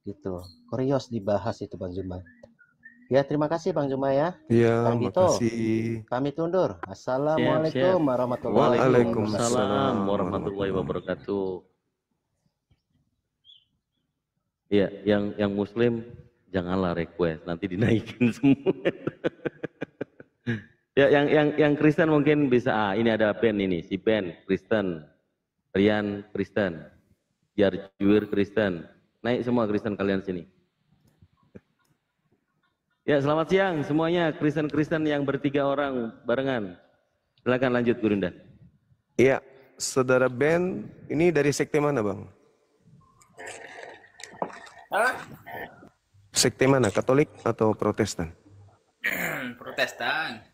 Gitu. Koreos dibahas itu Bang Juma. Ya, terima kasih Bang Juma ya. Iya, Kang Dito, makasih. kami tundur. Assalamualaikum warahmatullahi Waalaikumsalam warahmatullahi wabarakatuh. Ya, yang Muslim janganlah request, nanti dinaikin semua. Ya, yang Kristen mungkin bisa. Ini ada Ben ini, si Ben Kristen, Rian Kristen, Jarjuir Kristen. Naik semua Kristen kalian sini. Ya, selamat siang semuanya Kristen yang bertiga orang barengan. Silakan lanjut Gurunda. Iya, saudara Ben, ini dari sekte mana Bang? Sekte mana? Katolik atau Protestan? Protestan.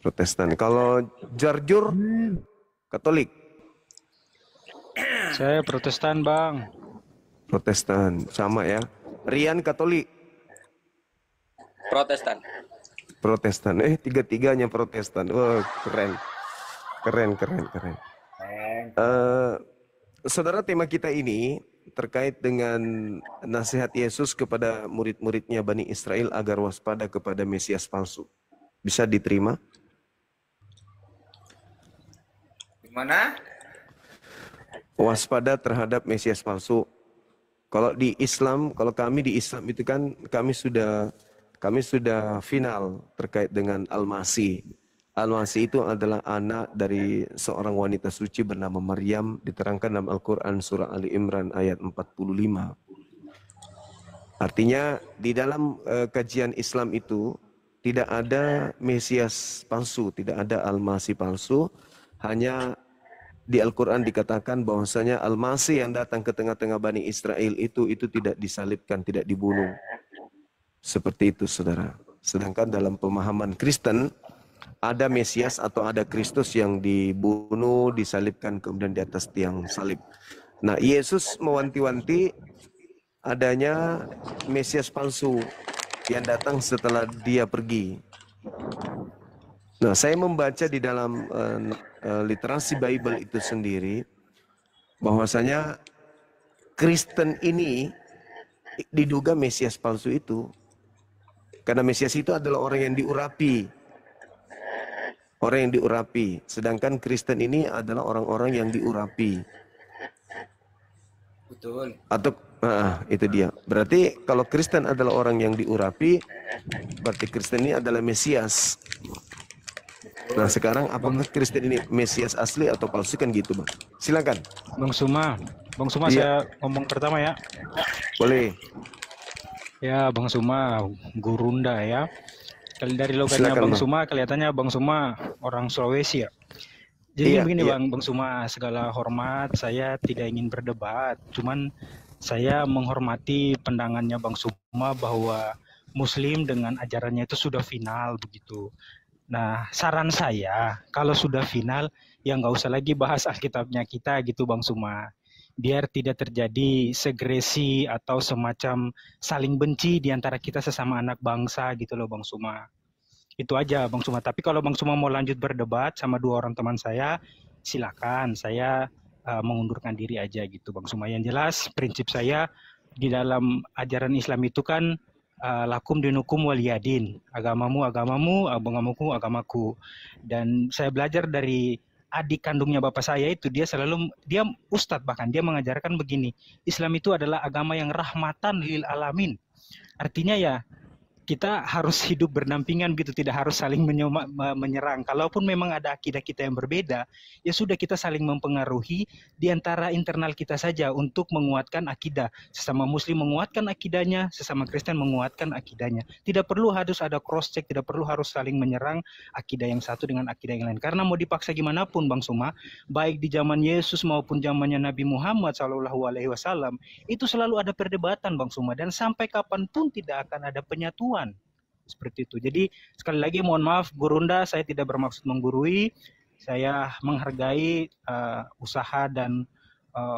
Protestan. Kalau Jarjur, Katolik. Saya Protestan, Bang. Protestan, sama ya. Rian Katolik. Protestan. Protestan. Tiga-tiganya Protestan. Wah, keren. Keren. Saudara, tema kita ini terkait dengan nasihat Yesus kepada murid-muridnya Bani Israel agar waspada kepada Mesias palsu. Bisa diterima? Gimana? Waspada terhadap Mesias palsu. Kalau di Islam, kalau kami di Islam itu kan kami sudah final terkait dengan Al-Masih. Al-Masih itu adalah anak dari seorang wanita suci bernama Maryam, diterangkan dalam Al-Quran surah Ali Imran ayat 45. Artinya di dalam kajian Islam itu tidak ada Mesias palsu, tidak ada Al-Masih palsu, hanya di Al-Quran dikatakan bahwasanya Al-Masih yang datang ke tengah-tengah Bani Israel itu tidak disalibkan, tidak dibunuh. Seperti itu saudara. Sedangkan dalam pemahaman Kristen, ada Mesias atau ada Kristus yang dibunuh, disalibkan, kemudian di atas tiang salib. Nah, Yesus mewanti-wanti adanya Mesias palsu yang datang setelah dia pergi. Nah, saya membaca di dalam literasi Bible itu sendiri bahwasanya Kristen ini diduga Mesias palsu itu. Karena Mesias itu adalah orang yang diurapi. Orang yang diurapi. Sedangkan Kristen ini adalah orang-orang yang diurapi. Betul. Atau itu dia. Berarti kalau Kristen adalah orang yang diurapi, berarti Kristen ini adalah Mesias. Nah sekarang apakah Kristen ini Mesias asli atau palsu kan gitu Bang? Silakan. Bang Suma Iya. saya ngomong pertama ya. Boleh. Ya Bang Suma, Gurunda ya. Dari logatnya Silakan, Bang Bang. Suma kelihatannya Bang Suma orang Sulawesi ya. Jadi Iya, begini iya. Bang Suma, segala hormat, saya tidak ingin berdebat, cuman saya menghormati pandangannya Bang Suma bahwa Muslim dengan ajarannya itu sudah final begitu. Nah, saran saya kalau sudah final ya nggak usah lagi bahas Alkitabnya kita gitu Bang Suma. Biar tidak terjadi segresi atau semacam saling benci di antara kita sesama anak bangsa gitu loh Bang Suma. Itu aja Bang Suma. Tapi kalau Bang Suma mau lanjut berdebat sama dua orang teman saya, silakan. Saya mengundurkan diri aja gitu Bang Suma. Yang jelas prinsip saya di dalam ajaran Islam itu kan lakum dinukum waliyadin. Agamamu agamamu, agamaku agamaku. Dan saya belajar dari adik kandungnya bapak saya itu, dia ustadz, bahkan dia mengajarkan begini, Islam itu adalah agama yang rahmatan lil alamin. Artinya ya kita harus hidup berdampingan gitu, tidak harus saling menyerang. Kalaupun memang ada akidah kita yang berbeda, ya sudah kita saling mempengaruhi di antara internal kita saja untuk menguatkan akidah. Sesama Muslim menguatkan akidahnya, sesama Kristen menguatkan akidahnya. Tidak perlu harus ada cross check, tidak perlu harus saling menyerang akidah yang satu dengan akidah yang lain. Karena mau dipaksa gimana pun Bang Suma, baik di zaman Yesus maupun zamannya Nabi Muhammad SAW, itu selalu ada perdebatan Bang Suma, dan sampai kapanpun tidak akan ada penyatuan. Seperti itu. Jadi sekali lagi mohon maaf Gurunda, saya tidak bermaksud menggurui. Saya menghargai usaha dan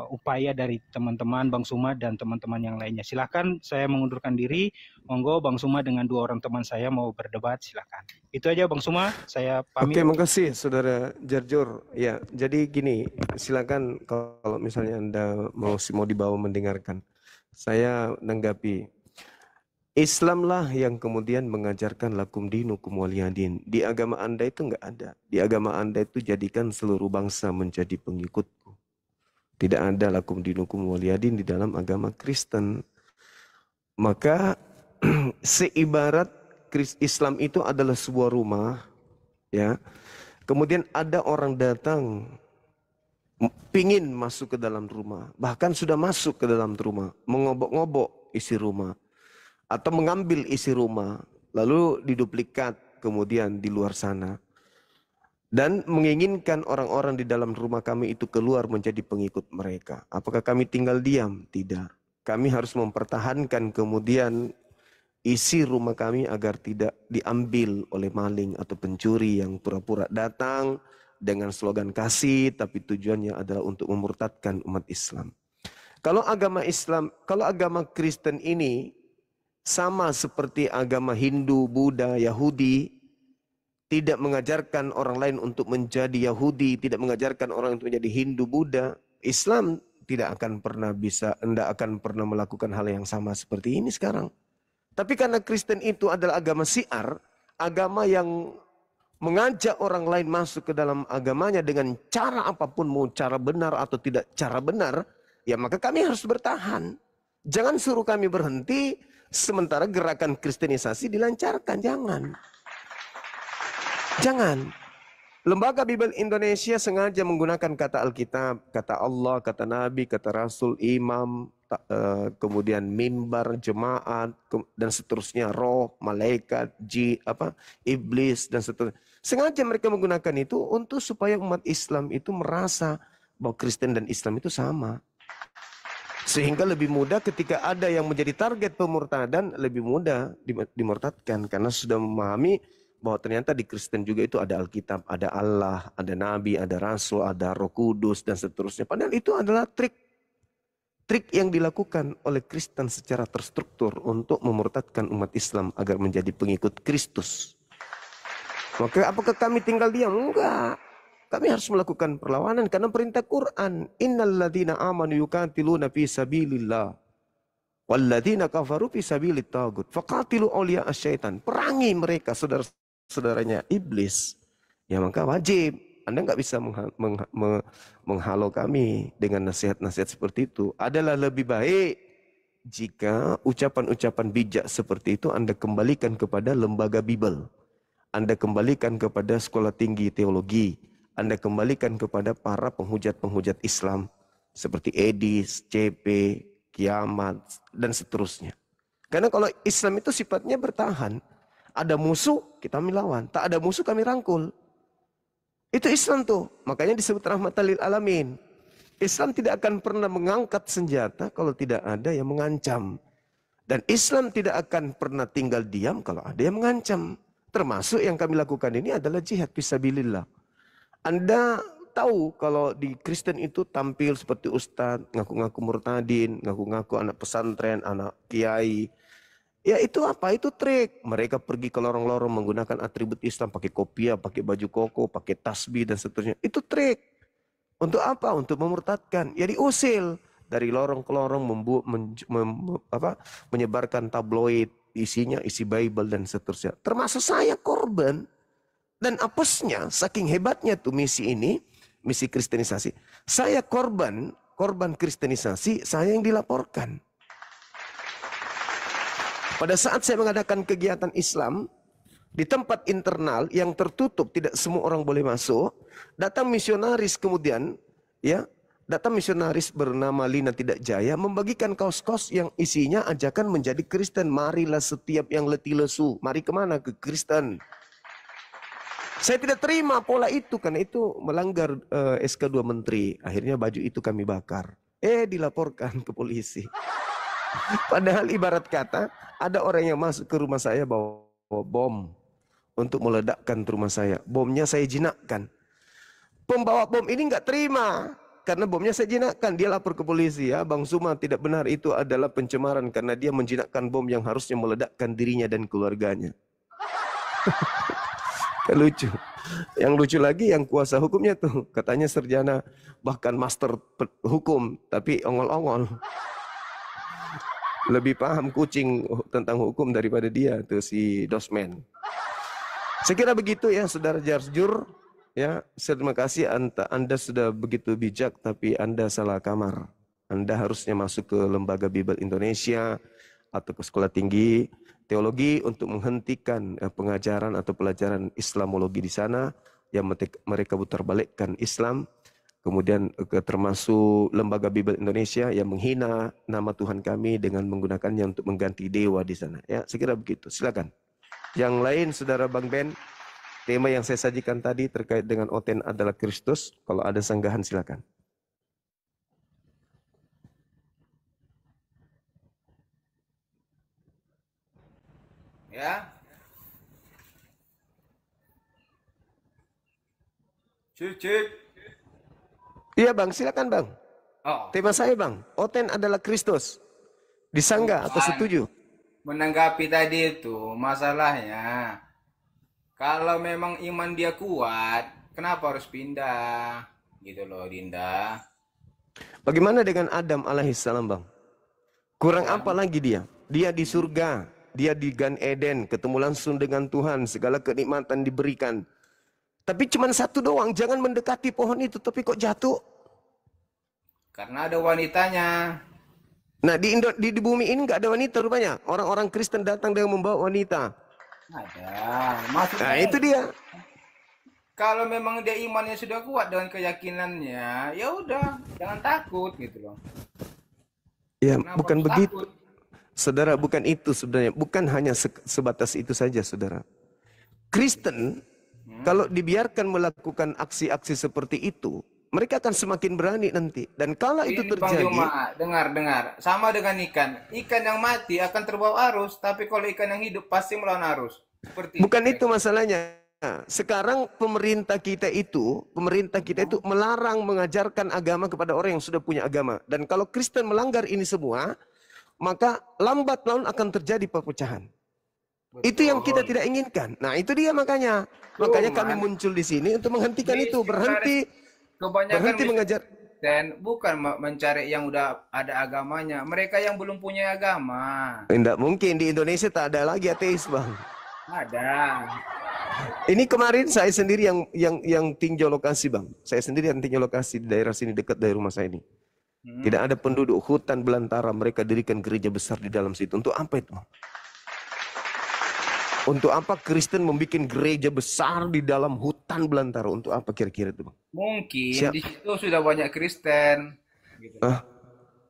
upaya dari teman-teman Bang Suma dan teman-teman yang lainnya. Silakan, saya mengundurkan diri. Monggo Bang Suma dengan dua orang teman saya mau berdebat, silakan. Itu aja Bang Suma, saya pamit. Oke, makasih Saudara Jarjur. Ya, jadi gini, silakan kalau misalnya Anda mau dibawa mendengarkan. Saya menanggapi. Islamlah yang kemudian mengajarkan lakum dinukum waliyadin. Di agama Anda itu enggak ada. Di agama Anda itu jadikan seluruh bangsa menjadi pengikutku. Tidak ada lakum dinukum waliyadin di dalam agama Kristen. Maka seibarat Islam itu adalah sebuah rumah, ya. Kemudian ada orang datang pingin masuk ke dalam rumah, bahkan sudah masuk ke dalam rumah, mengobok-ngobok isi rumah atau mengambil isi rumah, lalu diduplikat kemudian di luar sana. Dan menginginkan orang-orang di dalam rumah kami itu keluar menjadi pengikut mereka. Apakah kami tinggal diam? Tidak. Kami harus mempertahankan kemudian isi rumah kami agar tidak diambil oleh maling atau pencuri yang pura-pura datang dengan slogan kasih, tapi tujuannya adalah untuk memurtadkan umat Islam. Kalau agama Islam, kalau agama Kristen ini sama seperti agama Hindu, Buddha, Yahudi, tidak mengajarkan orang lain untuk menjadi Yahudi, tidak mengajarkan orang untuk menjadi Hindu, Buddha, Islam tidak akan pernah bisa, tidak akan pernah melakukan hal yang sama seperti ini sekarang. Tapi karena Kristen itu adalah agama syiar, agama yang mengajak orang lain masuk ke dalam agamanya dengan cara apapun, mau cara benar atau tidak cara benar, ya maka kami harus bertahan. Jangan suruh kami berhenti sementara gerakan kristenisasi dilancarkan, jangan. Jangan. Lembaga Bible Indonesia sengaja menggunakan kata Alkitab, kata Allah, kata Nabi, kata Rasul, imam, kemudian mimbar, jemaat, dan seterusnya, roh, malaikat, iblis, dan seterusnya. Sengaja mereka menggunakan itu untuk supaya umat Islam itu merasa bahwa Kristen dan Islam itu sama. Sehingga lebih mudah ketika ada yang menjadi target pemurtadan, lebih mudah dimurtadkan. Karena sudah memahami bahwa ternyata di Kristen juga itu ada Alkitab, ada Allah, ada Nabi, ada Rasul, ada Roh Kudus, dan seterusnya. Padahal itu adalah trik yang dilakukan oleh Kristen secara terstruktur untuk memurtadkan umat Islam agar menjadi pengikut Kristus. Maka apakah kami tinggal diam? Enggak. Kami harus melakukan perlawanan karena perintah Quran. Innalladzina amanu yuqatiluna fi sabilillah walladzina kafaru fi sabilit tagut. Faqatilu awliya asyaitan. Perangi mereka saudara-saudaranya iblis ya maka wajib. Anda nggak bisa menghalau kami dengan nasihat-nasihat seperti itu. Adalah lebih baik jika ucapan-ucapan bijak seperti itu Anda kembalikan kepada lembaga Bible. Anda kembalikan kepada sekolah tinggi teologi. Anda kembalikan kepada para penghujat-penghujat Islam. Seperti Edis, CP, Kiamat, dan seterusnya. Karena kalau Islam itu sifatnya bertahan. Ada musuh, kita melawan. Tak ada musuh, kami rangkul. Itu Islam tuh. Makanya disebut rahmatan lil alamin. Islam tidak akan pernah mengangkat senjata kalau tidak ada yang mengancam. Dan Islam tidak akan pernah tinggal diam kalau ada yang mengancam. Termasuk yang kami lakukan ini adalah jihad fisabilillah. Anda tahu kalau di Kristen itu tampil seperti ustadz, ngaku-ngaku murtadin, ngaku-ngaku anak pesantren, anak kiai. Ya itu apa? Itu trik. Mereka pergi ke lorong-lorong menggunakan atribut Islam, pakai kopiah, pakai baju koko, pakai tasbih dan seterusnya. Itu trik. Untuk apa? Untuk memurtadkan. Ya diusil dari lorong ke lorong menyebarkan tabloid, isinya isi Bible dan seterusnya. Termasuk saya korban. Dan apesnya, saking hebatnya tuh misi ini, misi kristenisasi. Saya korban kristenisasi, saya yang dilaporkan. Pada saat saya mengadakan kegiatan Islam di tempat internal yang tertutup, tidak semua orang boleh masuk, datang misionaris kemudian, ya, datang misionaris bernama Lina Tidak Jaya membagikan kaos-kaos yang isinya ajakan menjadi Kristen. Marilah setiap yang letih lesu, mari kemana? Ke Kristen. Saya tidak terima pola itu karena itu melanggar SK 2 Menteri. Akhirnya baju itu kami bakar. Dilaporkan ke polisi. Padahal ibarat kata ada orang yang masuk ke rumah saya bawa bom untuk meledakkan rumah saya. Bomnya saya jinakkan. Pembawa bom ini nggak terima karena bomnya saya jinakkan. Dia lapor ke polisi, ya Bang Zuma tidak benar, itu adalah pencemaran karena dia menjinakkan bom yang harusnya meledakkan dirinya dan keluarganya. Kan lucu. Yang lucu lagi yang kuasa hukumnya tuh katanya sarjana bahkan master hukum tapi ongol-ongol. Lebih paham kucing tentang hukum daripada dia tuh si dosmen. Saya kira begitu ya saudara Jarjur. Ya, terima kasih Anda sudah begitu bijak tapi Anda salah kamar. Anda harusnya masuk ke lembaga Bible Indonesia atau ke sekolah tinggi teologi untuk menghentikan pengajaran atau pelajaran Islamologi di sana yang mereka putar balikkan Islam. Kemudian termasuk lembaga Bible Indonesia yang menghina nama Tuhan kami dengan menggunakannya untuk mengganti dewa di sana. Ya, saya kira begitu. Silakan. Yang lain, saudara Bang Ben, tema yang saya sajikan tadi terkait dengan Oten adalah Kristus. Kalau ada sanggahan, silakan. Ya. Cik. Iya Bang, silakan Bang. Oh. Tema saya Bang, Oten adalah Kristus. Disanggah atau setuju? Menanggapi tadi itu masalahnya, kalau memang iman dia kuat, kenapa harus pindah? Gitu loh Dinda. Bagaimana dengan Adam alaihissalam Bang? Kurang apa lagi dia? Dia di surga, dia di Gan Eden, ketemu langsung dengan Tuhan, segala kenikmatan diberikan. Tapi cuma satu doang, jangan mendekati pohon itu, tapi kok jatuh? Karena ada wanitanya. Nah di bumi ini nggak ada wanita rupanya. Orang-orang Kristen datang dengan membawa wanita. Ada. Maksudnya, nah itu dia. Kalau memang dia imannya sudah kuat dengan keyakinannya, ya udah, jangan takut gitu loh. Ya, kenapa bukan begitu. takut? Saudara, bukan itu sebenarnya. Bukan hanya sebatas itu saja, saudara. Kristen, kalau dibiarkan melakukan aksi-aksi seperti itu, mereka akan semakin berani nanti. Dan kalau itu terjadi, dengar, sama dengan ikan. Ikan yang mati akan terbawa arus, tapi kalau ikan yang hidup pasti melawan arus. Seperti bukan itu masalahnya. Sekarang pemerintah kita itu melarang mengajarkan agama kepada orang yang sudah punya agama. Dan kalau Kristen melanggar ini semua, maka lambat laun akan terjadi perpecahan. Betul. Itu yang kita tidak inginkan. Nah itu dia makanya kami muncul di sini untuk menghentikan itu. Berhenti mengajar. Dan bukan mencari yang udah ada agamanya. Mereka yang belum punya agama. Tidak mungkin di Indonesia tak ada lagi ateis Bang. Ada. Ini kemarin saya sendiri yang tinjau lokasi, Bang. Saya sendiri yang tinjau lokasi di daerah sini dekat dari rumah saya ini. Tidak ada penduduk, hutan belantara, mereka dirikan gereja besar di dalam situ. Untuk apa itu? Untuk apa Kristen membuat gereja besar di dalam hutan belantara? Untuk apa kira-kira itu, Bang? Mungkin di situ sudah banyak Kristen. Gitu.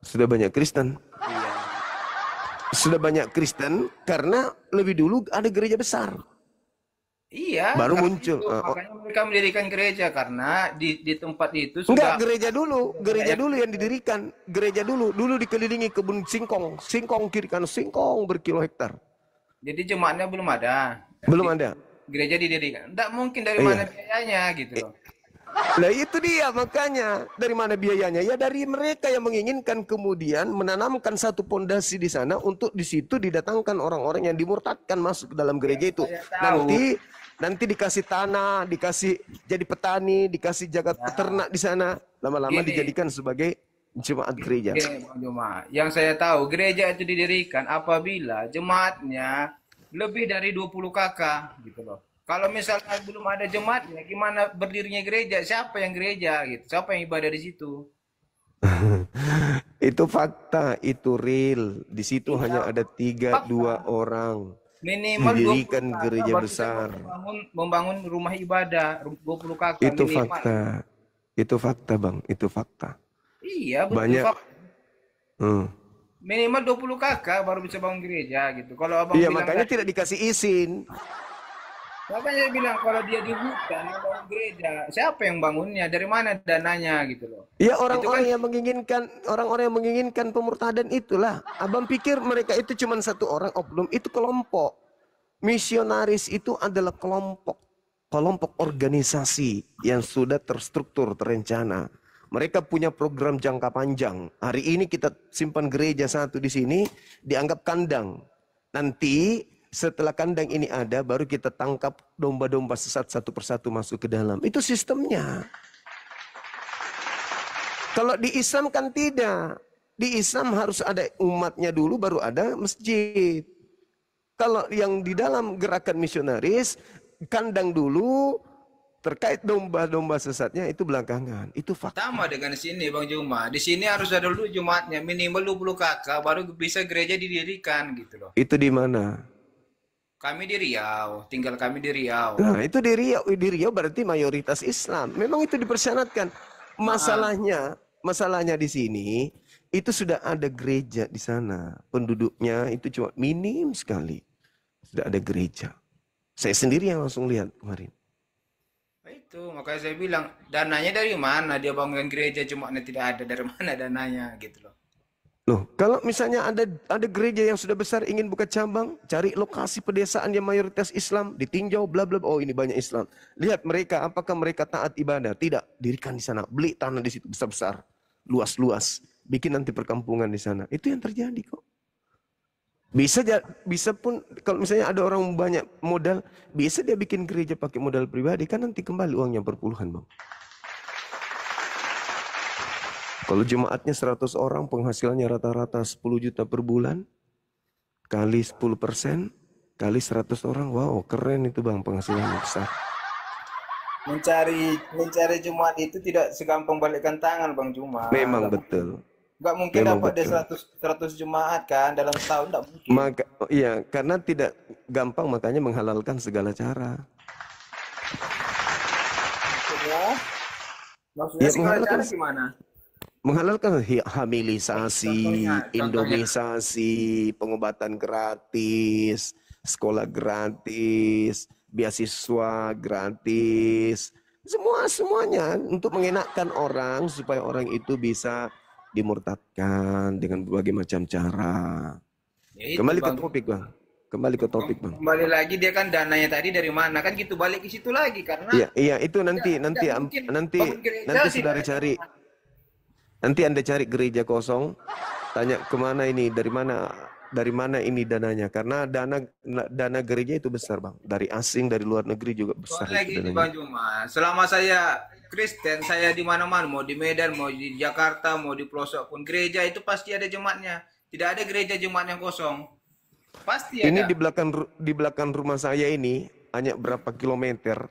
Sudah banyak Kristen. Iya. Sudah banyak Kristen karena lebih dulu ada gereja besar. Iya, Baru karena muncul. itu, makanya mereka mendirikan gereja karena di tempat itu Enggak, sudah gereja dulu yang didirikan. Gereja dulu dikelilingi kebun singkong kiri kanan, singkong berkilo hektar. jadi jemaatnya belum ada. Belum ada. Gereja didirikan. Tidak mungkin dari Iya. mana biayanya gitu loh. Nah itu dia makanya dari mana biayanya? Ya dari mereka yang menginginkan kemudian menanamkan satu pondasi di sana untuk di situ didatangkan orang-orang yang dimurtadkan masuk ke dalam gereja itu. Nanti dikasih tanah, dikasih jadi petani, dikasih jaga peternak di sana. Lama-lama Gini. dijadikan sebagai jemaat gereja. Oke, Bang Juma. Yang saya tahu gereja itu didirikan apabila jemaatnya lebih dari 20 kakak gitu loh. Kalau misalnya belum ada jemaatnya, gimana berdirinya gereja? Siapa yang gereja gitu? Siapa yang ibadah di situ? Itu fakta, itu real. Di situ hanya ada 2 orang. Minimal 20 Didirikan kakak gereja baru bisa besar. membangun rumah ibadah 20 kakak Itu minimal. fakta. Itu fakta, Bang. Itu fakta. Iya, betul. Banyak. Minimal 20 kakak baru bisa bangun gereja gitu. Kalau abang Iya, bilang makanya tadi- tidak dikasih izin. makanya dia bilang kalau dia di hutan yang bangun gereja, siapa yang bangunnya? Dari mana dananya gitu loh. Ya orang-orang yang menginginkan pemurtadan itulah. Abang pikir mereka itu cuma satu orang oknum, itu kelompok. Misionaris itu adalah kelompok organisasi yang sudah terstruktur, terencana. Mereka punya program jangka panjang. Hari ini kita simpan gereja satu di sini, dianggap kandang. Nanti setelah kandang ini ada, baru kita tangkap domba-domba sesat satu persatu masuk ke dalam. Itu sistemnya. Kalau di Islam kan tidak. Di Islam harus ada umatnya dulu baru ada masjid. Kalau yang di dalam gerakan misionaris, kandang dulu, terkait domba-domba sesatnya itu belakangan. Itu fakta. Sama dengan sini Bang Juma. Di sini harus ada dulu jemaatnya minimal 20 kakak baru bisa gereja didirikan gitu loh. Itu di mana? Kami di Riau, tinggal kami di Riau. Nah, itu di Riau berarti mayoritas Islam. Memang itu dipersyaratkan. Masalahnya di sini itu sudah ada gereja di sana. Penduduknya itu cuma minim sekali. Sudah ada gereja. Saya sendiri yang langsung lihat kemarin. Itu makanya saya bilang dananya dari mana dia bangun gereja cuma tidak ada dari mana dananya gitu loh. Loh, kalau misalnya ada gereja yang sudah besar ingin buka cabang, cari lokasi pedesaan yang mayoritas Islam, ditinjau bla bla. Oh, ini banyak Islam. Lihat mereka, apakah mereka taat ibadah? Tidak, dirikan di sana, beli tanah di situ besar-besar, luas-luas, bikin nanti perkampungan di sana. Itu yang terjadi kok. Bisa pun kalau misalnya ada orang banyak modal, bisa dia bikin gereja pakai modal pribadi, kan nanti kembali uangnya berpuluhan, Bang. Kalau jemaatnya 100 orang, penghasilannya rata-rata 10 juta per bulan, kali 10%, kali 100 orang, wow keren itu Bang, penghasilannya besar. Mencari jemaat itu tidak segampang balikkan tangan Bang Juma. Memang betul. Nggak mungkin Memang dapat betul. 100 jemaat kan dalam setahun, nggak mungkin. Iya, karena tidak gampang, makanya menghalalkan segala cara. Maksudnya Ya, segala cara menghalalkan gimana? Menghalalkan hamilisasi, indomisasi, pengobatan gratis, sekolah gratis, beasiswa gratis, semuanya untuk mengenakkan orang supaya orang itu bisa dimurtadkan dengan berbagai macam cara. Ya itu, Kembali ke Bang. topik, Bang. Kembali ke topik, Bang. Kembali lagi dia kan dananya tadi dari mana kan gitu, balik ke situ lagi karena Iya, itu nanti bangun gereja saudara tidak cari. Nanti Anda cari gereja kosong, tanya kemana ini, dari mana ini dananya, karena dana gereja itu besar Bang, dari asing, dari luar negeri juga besar soalnya itu gini dananya. Bang Juma, selama saya Kristen, saya di mana-mana, mau di Medan, mau di Jakarta, mau di pelosok pun gereja itu pasti ada jemaatnya. Tidak ada gereja jemaat yang kosong. Pasti ada. Ini di belakang rumah saya ini hanya berapa kilometer.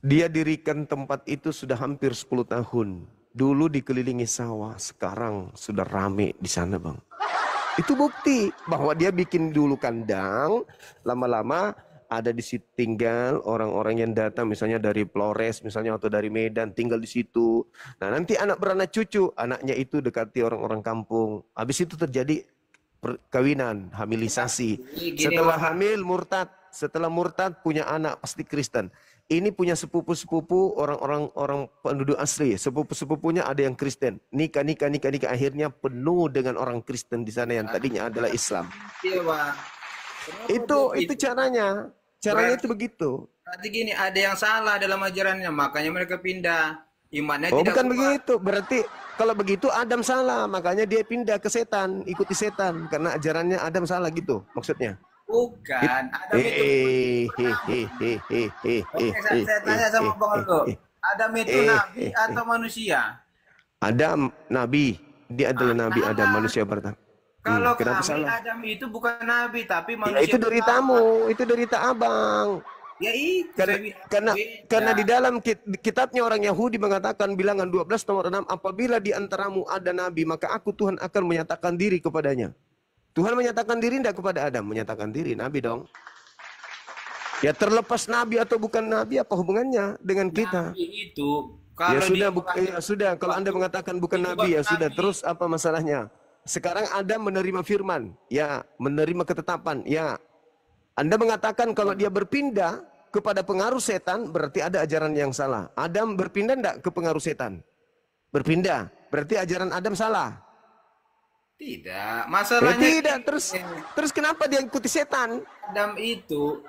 Dia dirikan tempat itu sudah hampir 10 tahun. Dulu dikelilingi sawah, sekarang sudah rame di sana, Bang. Itu bukti bahwa dia bikin dulu kandang, lama-lama ada di situ tinggal orang-orang yang datang, misalnya dari Flores misalnya atau dari Medan, tinggal di situ. Nah, nanti anak beranak cucu, anaknya itu dekati orang-orang kampung. Habis itu terjadi perkawinan, hamilisasi. Setelah hamil murtad, setelah murtad punya anak pasti Kristen. Ini punya sepupu-sepupu orang penduduk asli. Sepupu-sepupunya ada yang Kristen. Nikah. Akhirnya penuh dengan orang Kristen di sana yang tadinya adalah Islam. Iya, Bang. Itu caranya. Caranya itu begitu. Berarti gini, ada yang salah dalam ajarannya, makanya mereka pindah. Imannya Oh, tidak bukan kuat. begitu. Berarti kalau begitu Adam salah, makanya dia pindah ke setan, ikuti setan karena ajarannya Adam salah gitu maksudnya. Bukan. Adam itu. Oke, saya tanya sama Bang Aldo. Adam itu nabi atau manusia? Adam nabi, dia adalah nabi Adam, manusia pertama. Kalau Kenapa kami salah? Adam itu bukan nabi tapi Ya, manusia. itu deritamu, itu derita abang. Ya itu. Karena di dalam kitabnya orang Yahudi mengatakan bilangan 12 nomor 6, apabila di antaramu ada nabi maka aku Tuhan akan menyatakan diri kepadanya. Tuhan menyatakan diri tidak kepada Adam, menyatakan diri nabi dong. Ya terlepas nabi atau bukan nabi apa hubungannya dengan kita? Nabi itu Ya kalau sudah, dia ya sudah. Kalau Anda mengatakan bukan nabi ya sudah. Terus apa masalahnya? Sekarang Adam menerima firman, ya menerima ketetapan, ya. Anda mengatakan kalau dia berpindah kepada pengaruh setan berarti ada ajaran yang salah. Adam berpindah enggak ke pengaruh setan? Berpindah, berarti ajaran Adam salah. tidak. Ya, Masalahnya tidak. Terus kenapa dia ikuti setan? Adam itu